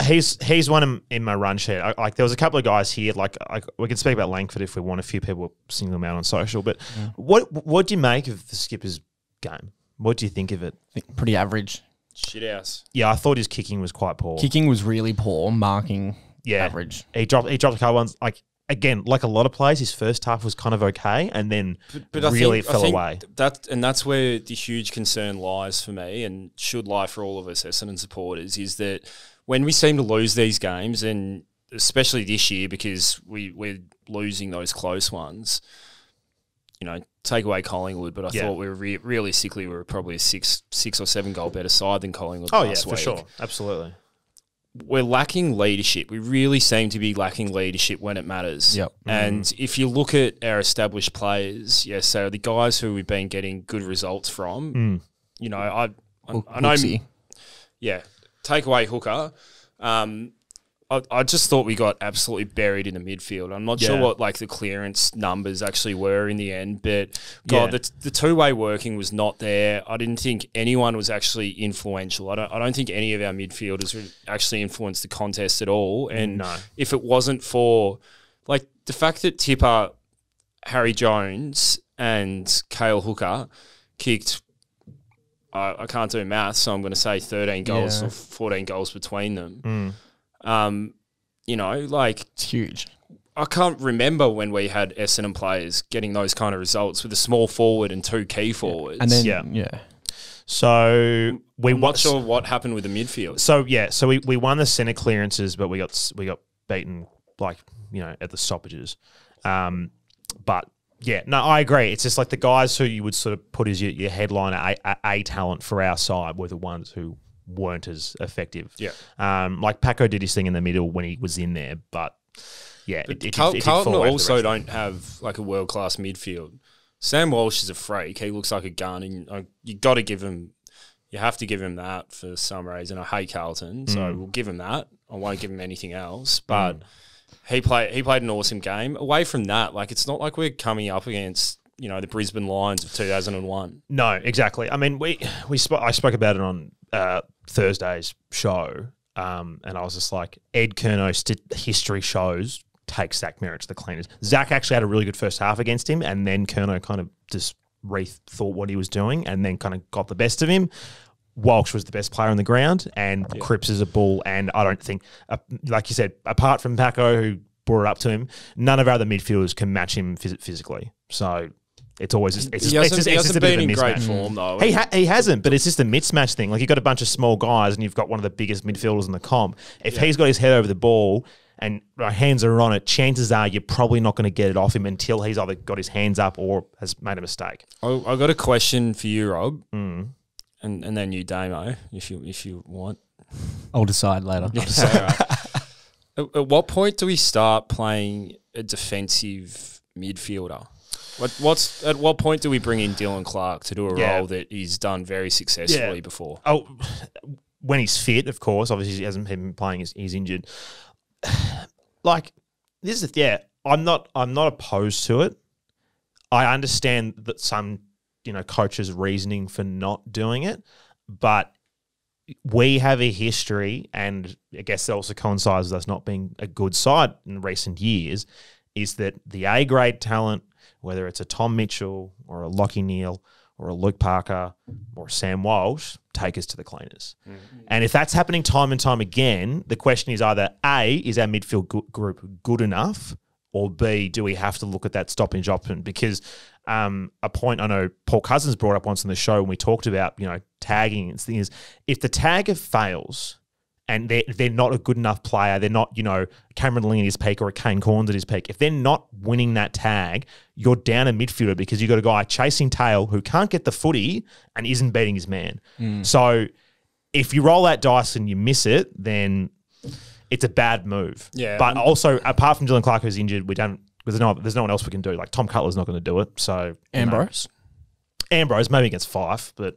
He's one in my run sheet. Like there was a couple of guys here. Like we can speak about Langford if we want. A few people single them out on social. But what do you make of the skipper's game? What do you think of it? I think pretty average. Shit house. Yeah, I thought his kicking was quite poor. Kicking was really poor. Marking average. He dropped a couple ones. Like again, like a lot of players, his first half was kind of okay, and then but really I fell think away. That's where the huge concern lies for me, and should lie for all of us Essendon supporters, is that when we seem to lose these games, and especially this year because we're losing those close ones. You know, take away Collingwood, but I thought we were realistically we were probably a six or 7 goal better side than Collingwood last week. For sure, absolutely. We're lacking leadership. We really seem to be lacking leadership when it matters. Yep. And if you look at our established players, so the guys who we've been getting good results from, you know, I know, take away Hooker. I just thought we got absolutely buried in the midfield. I'm not sure what like the clearance numbers actually were in the end, but the two-way working was not there. I didn't think anyone was actually influential. I don't think any of our midfielders actually influenced the contest at all. And if it wasn't for like the fact that Tipper, Harry Jones, and Cale Hooker kicked, I can't do maths, so I'm going to say 13 goals or 14 goals between them. You know, like It's huge. I can't remember when we had Essendon players getting those kind of results with a small forward and 2 key forwards. And then So I'm not sure what happened with the midfield. So we won the centre clearances, but we got beaten like, you know, at the stoppages. But yeah, no, I agree. It's just like the guys who you would sort of put as your headline A talent for our side were the ones who weren't as effective. Yeah. Like Paco did his thing in the middle when he was in there, but yeah, Carlton also don't have like a world-class midfield. Sam Walsh is a freak. He looks like a gun, and you have to give him that for some reason. I hate Carlton, so we'll give him that. I won't give him anything else, but he played an awesome game. Away from that, like it's not like we're coming up against, you know, the Brisbane Lions of 2001. No, exactly. I mean, I spoke about it on Thursday's show, and I was just like, Ed Curnow's history shows takes Zach Merritt to the cleaners. Zach actually had a really good first half against him, and then Curnow kind of just rethought what he was doing and then kind of got the best of him. Walsh was the best player on the ground, and Cripps is a bull, and I don't think, like you said, apart from Paco, who brought it up to him, none of our other midfielders can match him physically. So it's always just, it's just a bit of a mismatch. Great form though. He hasn't, but it's just a mismatch thing. Like you've got a bunch of small guys, and you've got one of the biggest midfielders in the comp. If he's got his head over the ball and our hands are on it, chances are you're probably not going to get it off him until he's either got his hands up or has made a mistake. I got a question for you, Rob, and then you, Damo, if you want. I'll decide later. At what point do we start playing a defensive midfielder? At what point do we bring in Dylan Clark to do a role that he's done very successfully before? Oh, when he's fit, of course. Obviously, he hasn't been playing; he's injured. Like this is I'm not opposed to it. I understand that some coaches' reasoning for not doing it, but we have a history, and I guess that also coincides with us not being a good side in recent years, is that the A-grade talent, whether it's a Tom Mitchell or a Lockie Neal or a Luke Parker or Sam Walsh, take us to the cleaners. And if that's happening time and time again, the question is either A, is our midfield group good enough, or B, do we have to look at that stoppage option? Because a point I know Paul Cousins brought up once on the show when we talked about, tagging, and the thing is, if the tagger fails and they're not a good enough player, they're not, Cameron Ling at his peak or a Kane Corns at his peak, if they're not winning that tag, you're down a midfielder because you've got a guy chasing tail who can't get the footy and isn't beating his man. So if you roll that dice and you miss it, then it's a bad move. Yeah. But also, apart from Dylan Clark, who's injured, there's no one else we can do. Like Tom Cutler's not going to do it. So Ambrose? Ambrose, maybe against Fife, but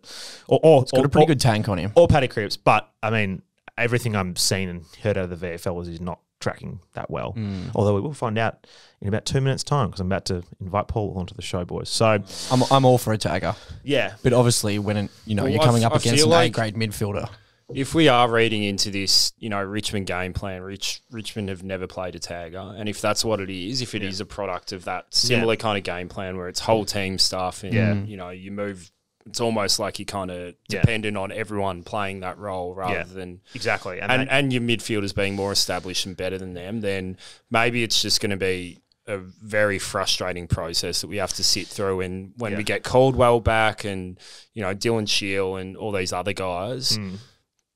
he's got a pretty good tank on him. Or Paddy Cripps. But I mean, everything I'm seeing and heard out of the VFL is he's not tracking that well. Although we will find out in about 2 minutes' time, because I'm about to invite Paul onto the show, boys. So I'm all for a tagger. Yeah. But obviously when you're coming up against an A-grade midfielder. If we are reading into this, Richmond game plan, Richmond have never played a tagger. And if that's what it is, if it is a product of that similar kind of game plan where it's whole team stuff and, you move it's almost like you're kind of dependent on everyone playing that role rather than exactly, and your midfielders being more established and better than them. Then maybe it's just going to be a very frustrating process that we have to sit through. And when we get Caldwell back, and Dylan Shield and all these other guys.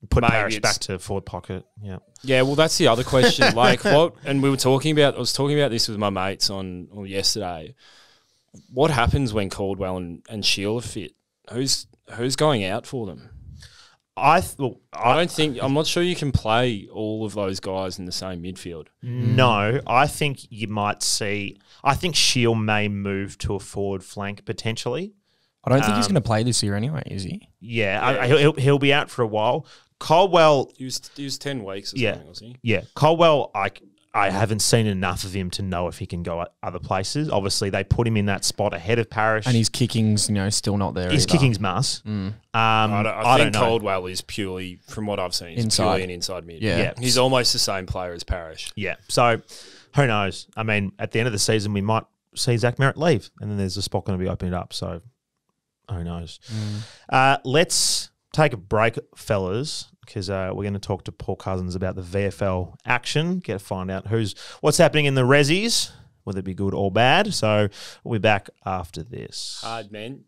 Put Parrish back to forward pocket. Yeah. Yeah, well, that's the other question. Like, what? And I was talking about this with my mates on yesterday. What happens when Caldwell and Shield are fit? Who's going out for them? I'm not sure you can play all of those guys in the same midfield. No, I think you might see. I think Shield may move to a forward flank potentially. I don't think he's going to play this year anyway, is he? Yeah. He'll be out for a while. Caldwell, he was 10 weeks or something, wasn't he? Yeah. Caldwell, I haven't seen enough of him to know if he can go other places. Obviously, they put him in that spot ahead of Parrish. And his kicking's, still not there. His kicking's mass. I think Caldwell is purely, from what I've seen, purely an inside mid. Yeah. He's almost the same player as Parrish. Yeah. So, who knows? I mean, at the end of the season, we might see Zach Merritt leave, and then there's a spot going to be opened up. So, who knows? Let's take a break, fellas, because we're going to talk to Paul Cousins about the VFL action, get to find out what's happening in the Rezzies, whether it be good or bad. So we'll be back after this. Hard men.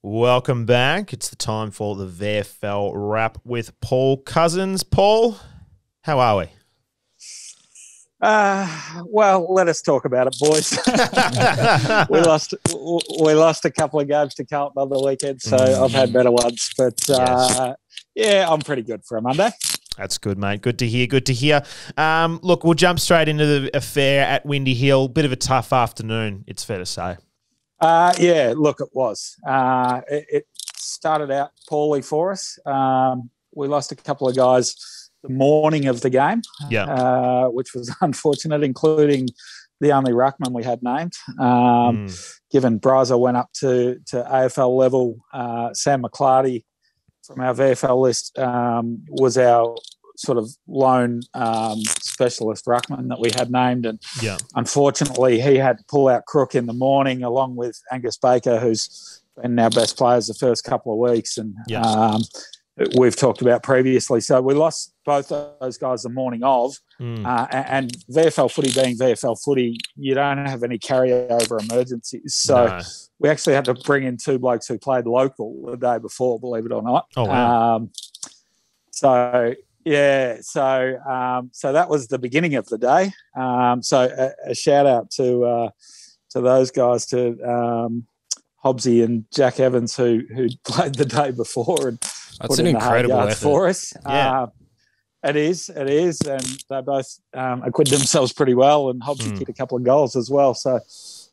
Welcome back. It's the time for the VFL Wrap with Paul Cousins. Paul, how are we? Well, let us talk about it, boys. we lost a couple of games to Carlton on the weekend, so I've had better ones. But I'm pretty good for a Monday. That's good, mate. Good to hear. Look, we'll jump straight into the affair at Windy Hill. Bit of a tough afternoon, it's fair to say. Look, it was. It started out poorly for us. We lost a couple of guys the morning of the game, which was unfortunate, including the only ruckman we had named. Given Braza went up to AFL level, Sam McClarty from our VFL list was our sort of lone specialist ruckman that we had named. And unfortunately, he had to pull out crook in the morning along with Angus Baker, who's been our best players the first couple of weeks. And we've talked about previously. So we lost both those guys the morning of. And VFL footy being VFL footy, you don't have any carryover emergencies. So we actually had to bring in two blokes who played local the day before, believe it or not. Oh, wow. So that was the beginning of the day. So a shout out to those guys, to Hobbsy and Jack Evans, who played the day before and that's an incredible effort for us. It is, and they both acquitted themselves pretty well, and Hobbsy kicked a couple of goals as well. So,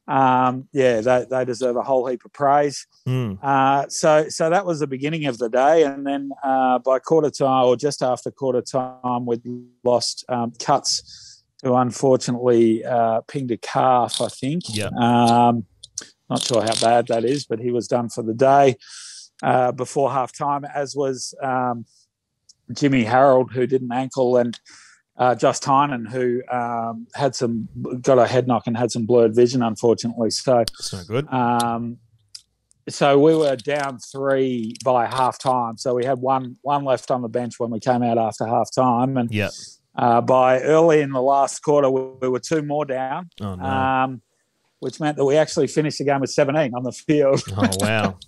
they deserve a whole heap of praise. So that was the beginning of the day, and then by quarter time, or just after quarter time, we'd lost Cuts, who unfortunately pinged a calf, I think. Not sure how bad that is, but he was done for the day before half time, as was Jimmy Harold, who did an ankle, and Josh Tynan, who got a head knock and had some blurred vision, unfortunately. So that's not good. So we were down 3 by half time. So we had one left on the bench when we came out after half time. And by early in the last quarter, we were 2 more down. Oh, no. Which meant that we actually finished the game with 17 on the field. Oh, wow.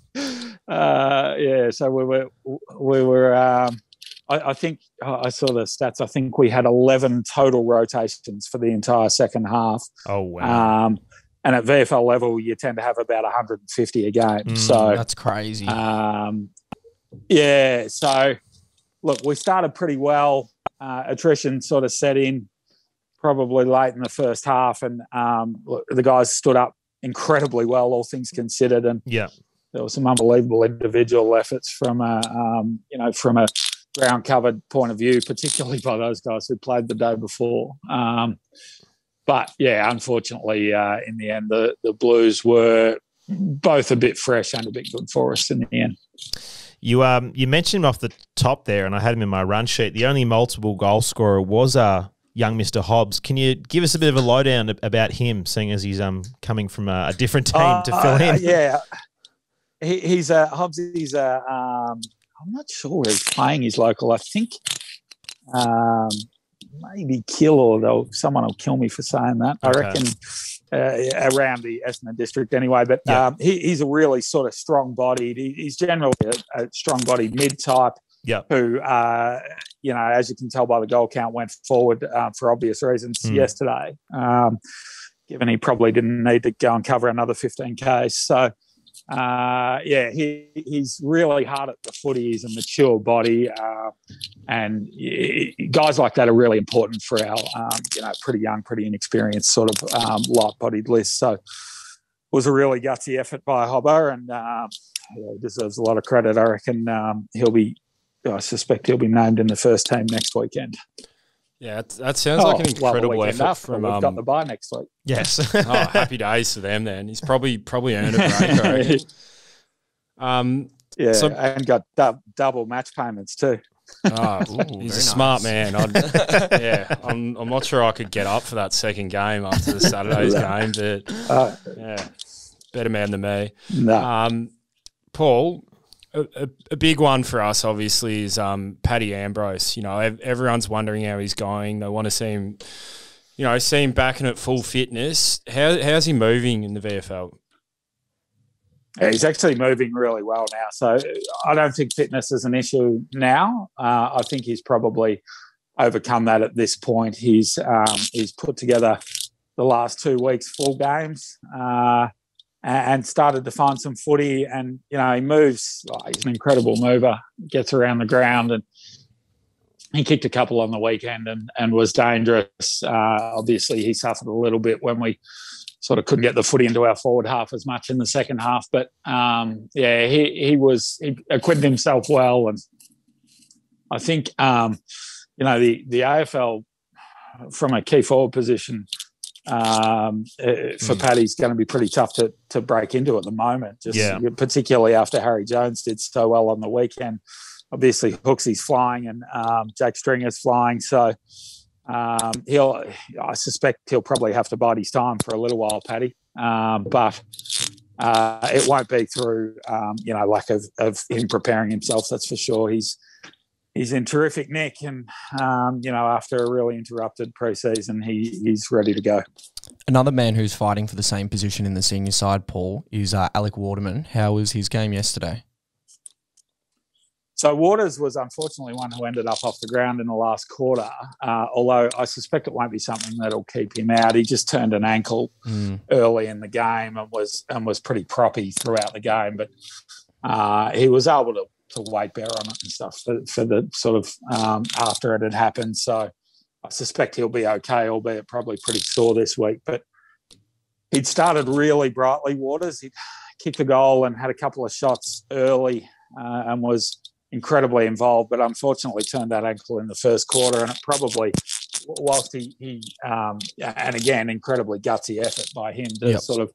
So we were. I think I saw the stats. I think we had 11 total rotations for the entire second half. Oh, wow. And at VFL level, you tend to have about 150 a game. So that's crazy. So look, we started pretty well. Attrition sort of set in probably late in the first half, and the guys stood up incredibly well, all things considered. And there were some unbelievable individual efforts from a ground covered point of view, particularly by those guys who played the day before. But unfortunately, in the end, the Blues were both a bit fresh and a bit good for us in the end. You mentioned him off the top there, and I had him in my run sheet. The only multiple goal scorer was young Mr. Hobbs. Can you give us a bit of a lowdown about him, seeing as he's coming from a different team to fill in? he's a Hobbs. He's a. I'm not sure where he's playing. He's local. I think maybe Kill, or someone will kill me for saying that. I reckon around the Essendon district anyway. But he's a really sort of strong-bodied. He's generally a strong-bodied mid-type. Who, as you can tell by the goal count, went forward for obvious reasons yesterday. Given he probably didn't need to go and cover another 15Ks. So. He's really hard at the footy. He's a mature body, and guys like that are really important for our, pretty young, pretty inexperienced sort of light-bodied list. So it was a really gutsy effort by Hobbo, and he deserves a lot of credit. I reckon I suspect he'll be named in the first team next weekend. Yeah, that sounds like an incredible effort from. We've got the bye next week. Yes. Happy days for them. Then he's probably earned a break. And got double match payments too. He's a smart man. I'm not sure I could get up for that second game after the Saturday's game, but better man than me. No. Paul. A big one for us, obviously, is Paddy Ambrose. Everyone's wondering how he's going. They want to see him, back and at full fitness. How's he moving in the VFL? Yeah, he's actually moving really well now. So I don't think fitness is an issue now. I think he's probably overcome that at this point. He's put together the last 2 weeks full games. And started to find some footy, and he moves. He's an incredible mover. Gets around the ground, and he kicked a couple on the weekend and was dangerous. Obviously, he suffered a little bit when we sort of couldn't get the footy into our forward half as much in the second half. But he acquitted himself well, and I think the AFL from a key forward position. For Paddy's going to be pretty tough to break into at the moment, particularly after Harry Jones did so well on the weekend. Obviously, Hooksy's flying and Jake Stringer's flying, so I suspect he'll probably have to bide his time for a little while, Paddy. But it won't be through lack of him preparing himself. That's for sure. He's in terrific nick, and after a really interrupted pre-season, he's ready to go. Another man who's fighting for the same position in the senior side, Paul, is Alec Waterman. How was his game yesterday? So Waters was unfortunately one who ended up off the ground in the last quarter, although I suspect it won't be something that'll keep him out. He just turned an ankle early in the game and was pretty proppy throughout the game, but he was able to weight bear on it and stuff for the sort of after it had happened. So I suspect he'll be okay, albeit probably pretty sore this week. But he'd started really brightly, Waters. He'd kicked a goal and had a couple of shots early and was incredibly involved, but unfortunately turned that ankle in the first quarter. And it probably, whilst he and again, incredibly gutsy effort by him to sort of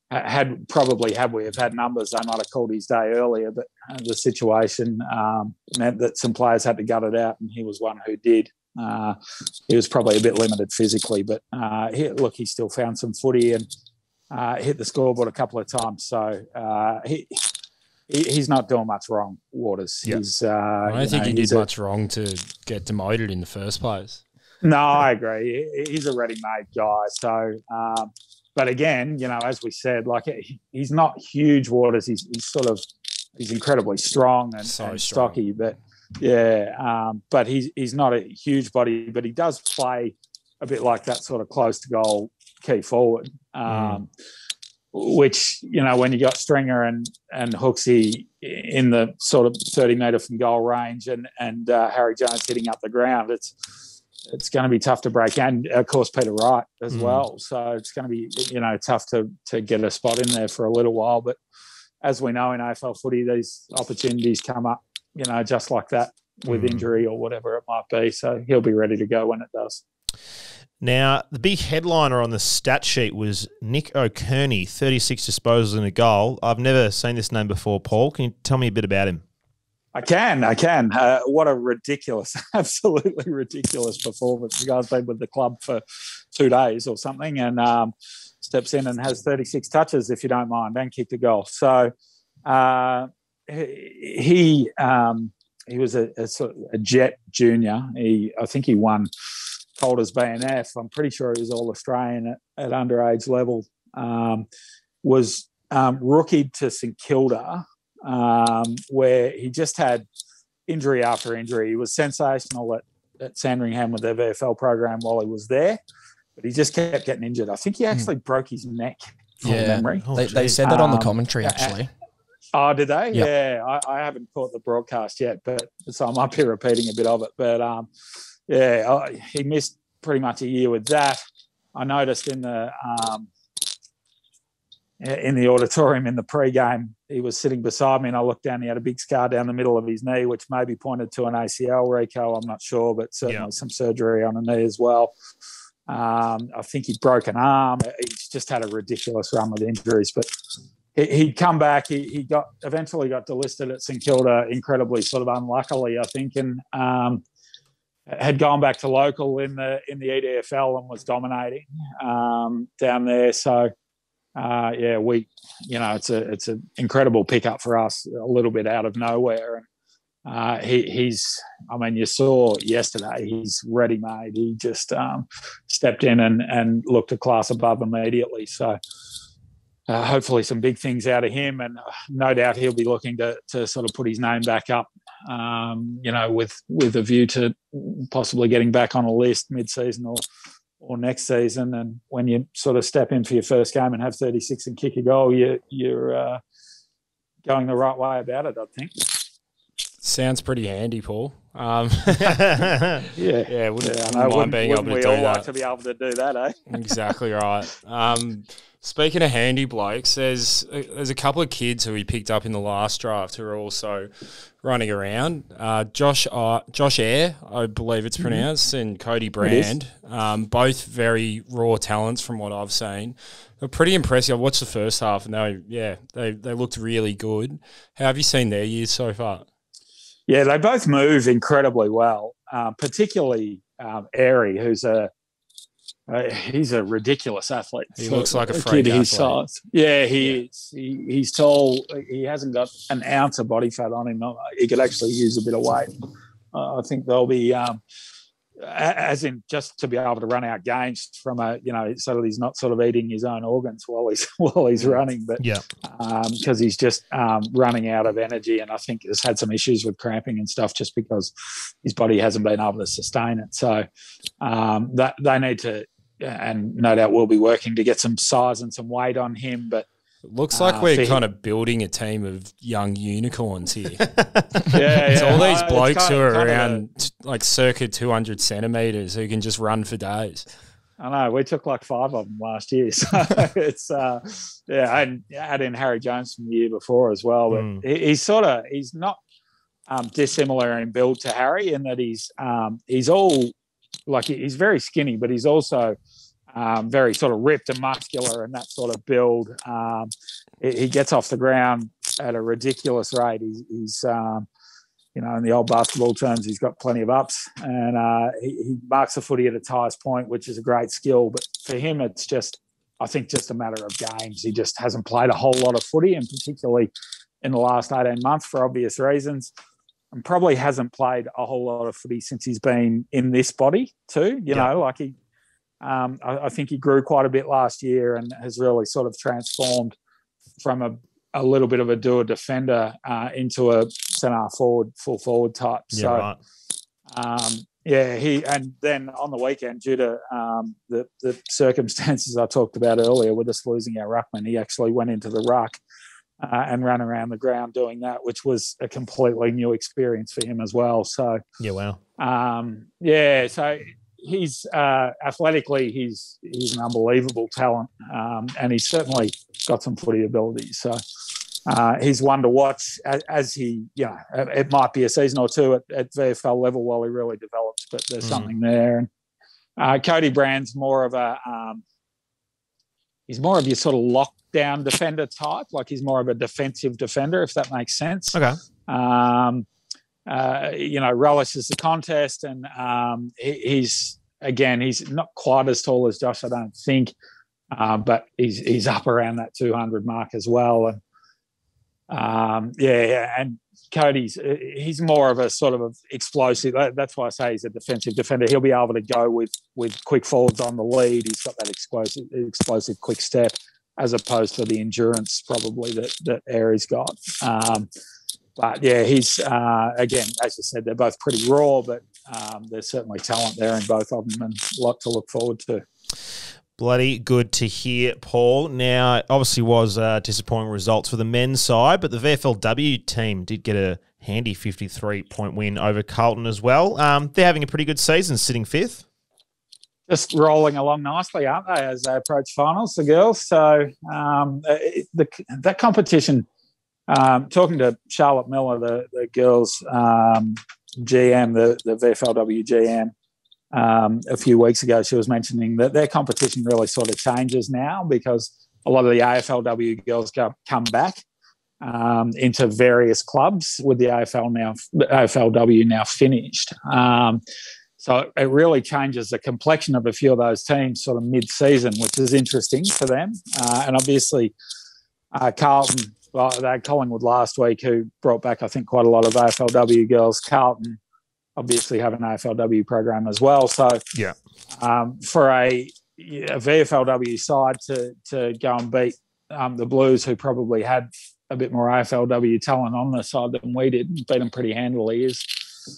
had we have had numbers, they might have called his day earlier, but the situation meant that some players had to gut it out, and he was one who did. He was probably a bit limited physically, but he still found some footy and hit the scoreboard a couple of times. So he's not doing much wrong, Waters. Yep. I don't think he did much wrong to get demoted in the first place. No, I agree. He's a ready-made guy. So, but again, as we said, he's not huge, Waters. He's incredibly strong and stocky, but but he's not a huge body, but he does play a bit like that sort of close to goal key forward, which, when you got Stringer and Hooksy in the sort of 30 metre from goal range and Harry Jones hitting up the ground, it's going to be tough to break, and of course Peter Wright as well. So it's going to be tough to get a spot in there for a little while. But as we know in AFL footy, these opportunities come up, just like that with injury or whatever it might be. So he'll be ready to go when it does. Now, the big headliner on the stat sheet was Nick O'Kearney, 36 disposals and a goal. I've never seen this name before, Paul. Can you tell me a bit about him? I can. What a ridiculous, absolutely ridiculous performance. The guy's been with the club for 2 days or something and steps in and has 36 touches, if you don't mind, and kicked a goal. So He was a sort of a jet junior. I think he won Calder's BNF. I'm pretty sure he was all Australian at underage level. Was rookied to St Kilda, where he just had injury after injury. He was sensational at Sandringham with their VFL program while he was there, but he just kept getting injured. I think he actually broke his neck from memory. They said that on the commentary, actually. Oh, did they? Yep. Yeah, I haven't caught the broadcast yet, but so I might be repeating a bit of it. But he missed pretty much a year with that. I noticed in the auditorium in the pre-game, he was sitting beside me, and I looked down. He had a big scar down the middle of his knee, which maybe pointed to an ACL, Rico. I'm not sure, but certainly some surgery on a knee as well. I think he broke an arm. He's just had a ridiculous run with injuries, but he'd come back. He eventually got delisted at St Kilda, incredibly sort of unluckily, I think, and had gone back to local in the EDFL and was dominating down there. So it's an incredible pickup for us, a little bit out of nowhere. And you saw yesterday, he's ready-made. He just stepped in and looked a class above immediately. So hopefully some big things out of him, and no doubt he'll be looking to sort of put his name back up, with a view to possibly getting back on a list mid-season or next season. And when you sort of step in for your first game and have 36 and kick a goal, you're going the right way about it, I think. Sounds pretty handy, Paul. Wouldn't mind being able to we do all that. like to be able to do that, eh? Exactly right. Speaking of handy blokes, there's a couple of kids who we picked up in the last draft who are also running around. Josh Eyre, I believe it's pronounced, and Cody Brand, both very raw talents from what I've seen. They're pretty impressive. I watched the first half, and they looked really good. How have you seen their years so far? Yeah, they both move incredibly well, particularly Eyre, who's he's a ridiculous athlete. He looks like a freak kid athlete. His size. Yeah, he is. He's tall. He hasn't got an ounce of body fat on him. He could actually use a bit of weight. I think they'll be, as in just to be able to run out games from so that he's not sort of eating his own organs while he's running, but because he's just running out of energy, and I think has had some issues with cramping and stuff just because his body hasn't been able to sustain it. So that they need to. And no doubt we'll be working to get some size and some weight on him. But it looks like we're kind of building a team of young unicorns here. It's all these blokes who are around like circa 200 centimetres who can just run for days. I know. We took like 5 of them last year. So it's, and add in Harry Jones from the year before as well. But he's not dissimilar in build to Harry in that he's all, like he's very skinny, but he's also very sort of ripped and muscular and that sort of build. He gets off the ground at a ridiculous rate. He's in the old basketball terms, he's got plenty of ups, and he marks the footy at its highest point, which is a great skill. But for him, it's just a matter of games. He just hasn't played a whole lot of footy, and particularly in the last 18 months for obvious reasons. And probably hasn't played a whole lot of footy since he's been in this body too. I think he grew quite a bit last year and has really sort of transformed from a little bit of a doer defender into a centre forward, full forward type. And then on the weekend, due to the circumstances I talked about earlier with us losing our ruckman, he actually went into the ruck and ran around the ground doing that, which was a completely new experience for him as well. So so he's athletically he's an unbelievable talent, and he's certainly got some footy ability. So he's one to watch as he, it might be a season or two at VFL level while he really develops, but there's something there. And Cody Brand's more of he's more of your sort of lockdown defender type. Like he's more of a defensive defender, if that makes sense. Okay. Relishes the contest, and he's not quite as tall as Josh, I don't think, but he's up around that 200 mark as well. And he's more of a sort of explosive. That's why I say he's a defensive defender. He'll be able to go with quick forwards on the lead. He's got that explosive quick step, as opposed to the endurance probably that Airy's got. But yeah, he's again, as you said, they're both pretty raw, but there's certainly talent there in both of them, and a lot to look forward to. Bloody good to hear, Paul. Now, it obviously was disappointing results for the men's side, but the VFLW team did get a handy 53-point win over Carlton as well. They're having a pretty good season, sitting 5th. Just rolling along nicely, aren't they, as they approach finals, the girls? So that competition, talking to Charlotte Miller, the girls' GM, the VFLW GM, a few weeks ago, she was mentioning that their competition really sort of changes now because a lot of the AFLW girls come back into various clubs with the AFLW now finished. So it really changes the complexion of a few of those teams sort of mid-season, which is interesting for them. And obviously, Carlton, well, they had Collingwood last week, who brought back, I think, quite a lot of AFLW girls. Carlton obviously have an AFLW program as well. So for a VFLW side to go and beat the Blues, who probably had a bit more AFLW talent on the side than we did, beat them pretty handily, is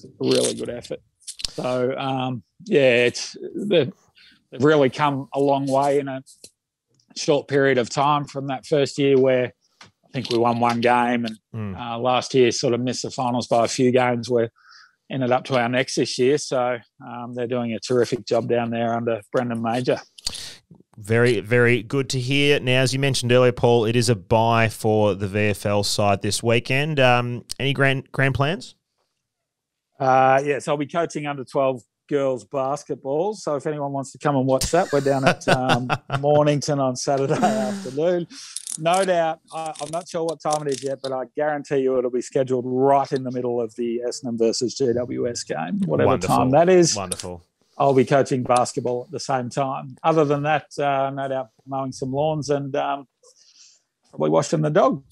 a really good effort. So, they've really come a long way in a short period of time from that first year where I think we won one game, and last year sort of missed the finals by a few games. We're ended up to our next this year. So they're doing a terrific job down there under Brendan Major. Very, very good to hear. Now, as you mentioned earlier, Paul, it is a bye for the VFL side this weekend. Any grand plans? Yes, I'll be coaching under 12 girls basketball. So if anyone wants to come and watch that, we're down at Mornington on Saturday afternoon. No doubt. I'm not sure what time it is yet, but I guarantee you it'll be scheduled right in the middle of the Essendon versus GWS game, whatever time that is. Wonderful. I'll be coaching basketball at the same time. Other than that, no doubt mowing some lawns and probably washing the dog.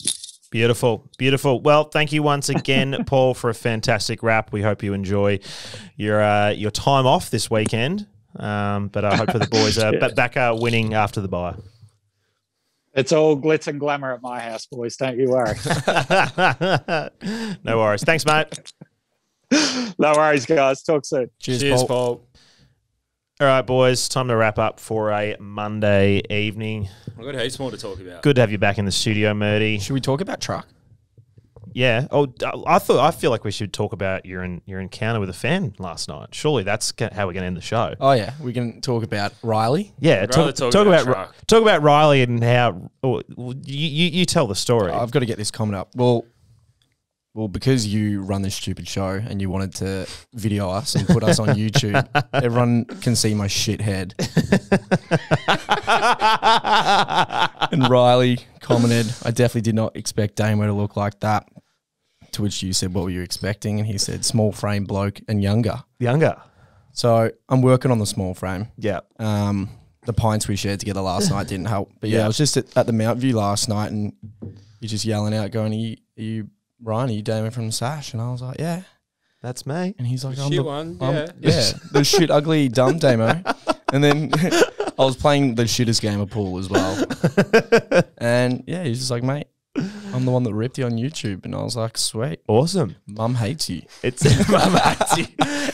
Beautiful, beautiful. Well, thank you once again, Paul, for a fantastic wrap. We hope you enjoy your time off this weekend. But I hope for the boys back winning after the bye. It's all glitz and glamour at my house, boys. Don't you worry. No worries. Thanks, mate. No worries, guys. Talk soon. Cheers, Paul. All right, boys. Time to wrap up for a Monday evening. I've got heaps more to talk about. Good to have you back in the studio, Murdy. Should we talk about truck? Yeah. Oh, I feel like we should talk about your encounter with a fan last night. Surely that's how we're going to end the show. Oh yeah, we can talk about Riley. Yeah, talk about Riley and how. You tell the story. I've got to get this comment up. Well, because you run this stupid show and you wanted to video us and put us on YouTube, everyone can see my shit head. And Riley commented, I definitely did not expect Damo to look like that. To which you said, what were you expecting? And he said, small frame bloke and younger. So I'm working on the small frame. Yeah. The pints we shared together last night didn't help. But yeah, I was just at the Mount View last night and you're just yelling out going, are you Ryan, are you Damo from Sash? And I was like, yeah. That's me. And he's like, the shit ugly dumb Damo. And then I was playing the shittest game of pool as well. And yeah, he's just like, mate, I'm the one that ripped you on YouTube. And I was like, sweet. Awesome. Mum hates you. Mum hates you.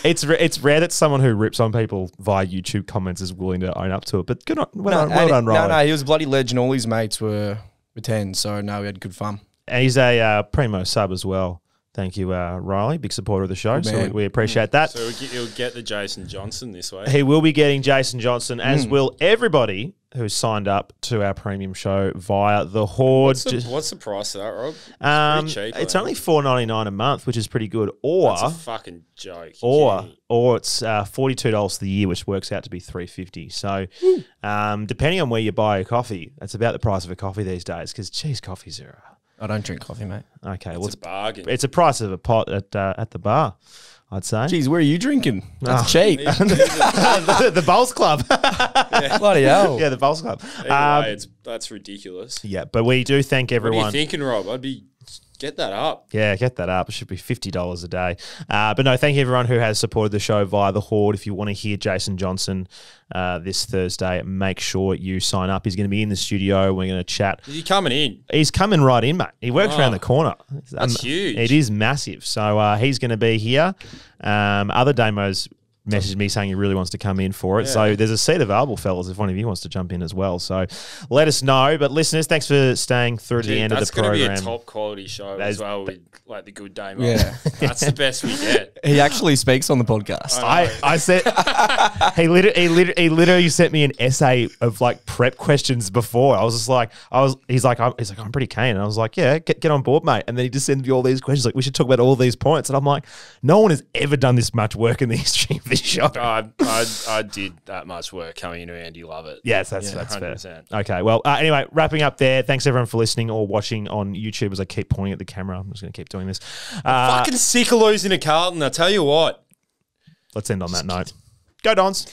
It's rare that someone who rips on people via YouTube comments is willing to own up to it. But good on, well done, Riley. No, he was a bloody legend. All his mates were 10. So no, we had good fun. And he's a Primo sub as well. Thank you, Riley, big supporter of the show. So we appreciate that. So he'll get the Jason Johnson this way. He will be getting Jason Johnson, as will everybody who's signed up to our premium show via the Horde. What's the price of that, Rob? It's pretty cheap. It's only $4.99 a month, which is pretty good. Or that's a fucking joke. Or it's $42 for the year, which works out to be $3.50. So, depending on where you buy a coffee, that's about the price of a coffee these days. Because, geez, coffees are. I don't drink coffee, mate. Okay, it's a bargain. It's a price of a pot at the bar, I'd say. Geez, where are you drinking? That's cheap. the Bowls Club. Yeah. Bloody hell. Yeah, the Bowls Club. Anyway, that's ridiculous. Yeah, but we do thank everyone. What are you thinking, Rob? I'd be Get that up. Yeah, get that up. It should be $50 a day. But no, thank you everyone who has supported the show via the Horde. If you want to hear Jason Johnson this Thursday, make sure you sign up. He's going to be in the studio. We're going to chat. Is he coming in? He's coming right in, mate. He works around the corner. That's huge. It is massive. So he's going to be here. Other Damos messaged me saying he really wants to come in for it. Yeah. So there's a seat available, fellas, if one of you wants to jump in as well. So let us know. But listeners, thanks for staying through to the end of the program. That's going to be a top quality show as well with like the good Damo. Yeah. That's the best we get. He actually speaks on the podcast. I said he literally sent me an essay of like prep questions before. I was just like, he's like, I'm pretty keen. And I was like, yeah, get on board, mate. And then he just sent me all these questions. Like, we should talk about all these points. And I'm like, no one has ever done this much work in the history of this show. I did that much work coming into Andy Love It. Yes, that's 100%. Fair. Okay, well, anyway, wrapping up there. Thanks everyone for listening or watching on YouTube as I keep pointing at the camera. I'm just going to keep doing this. Fucking sick of losing to Carlton, I tell you what. Let's end on that note. Go Dons.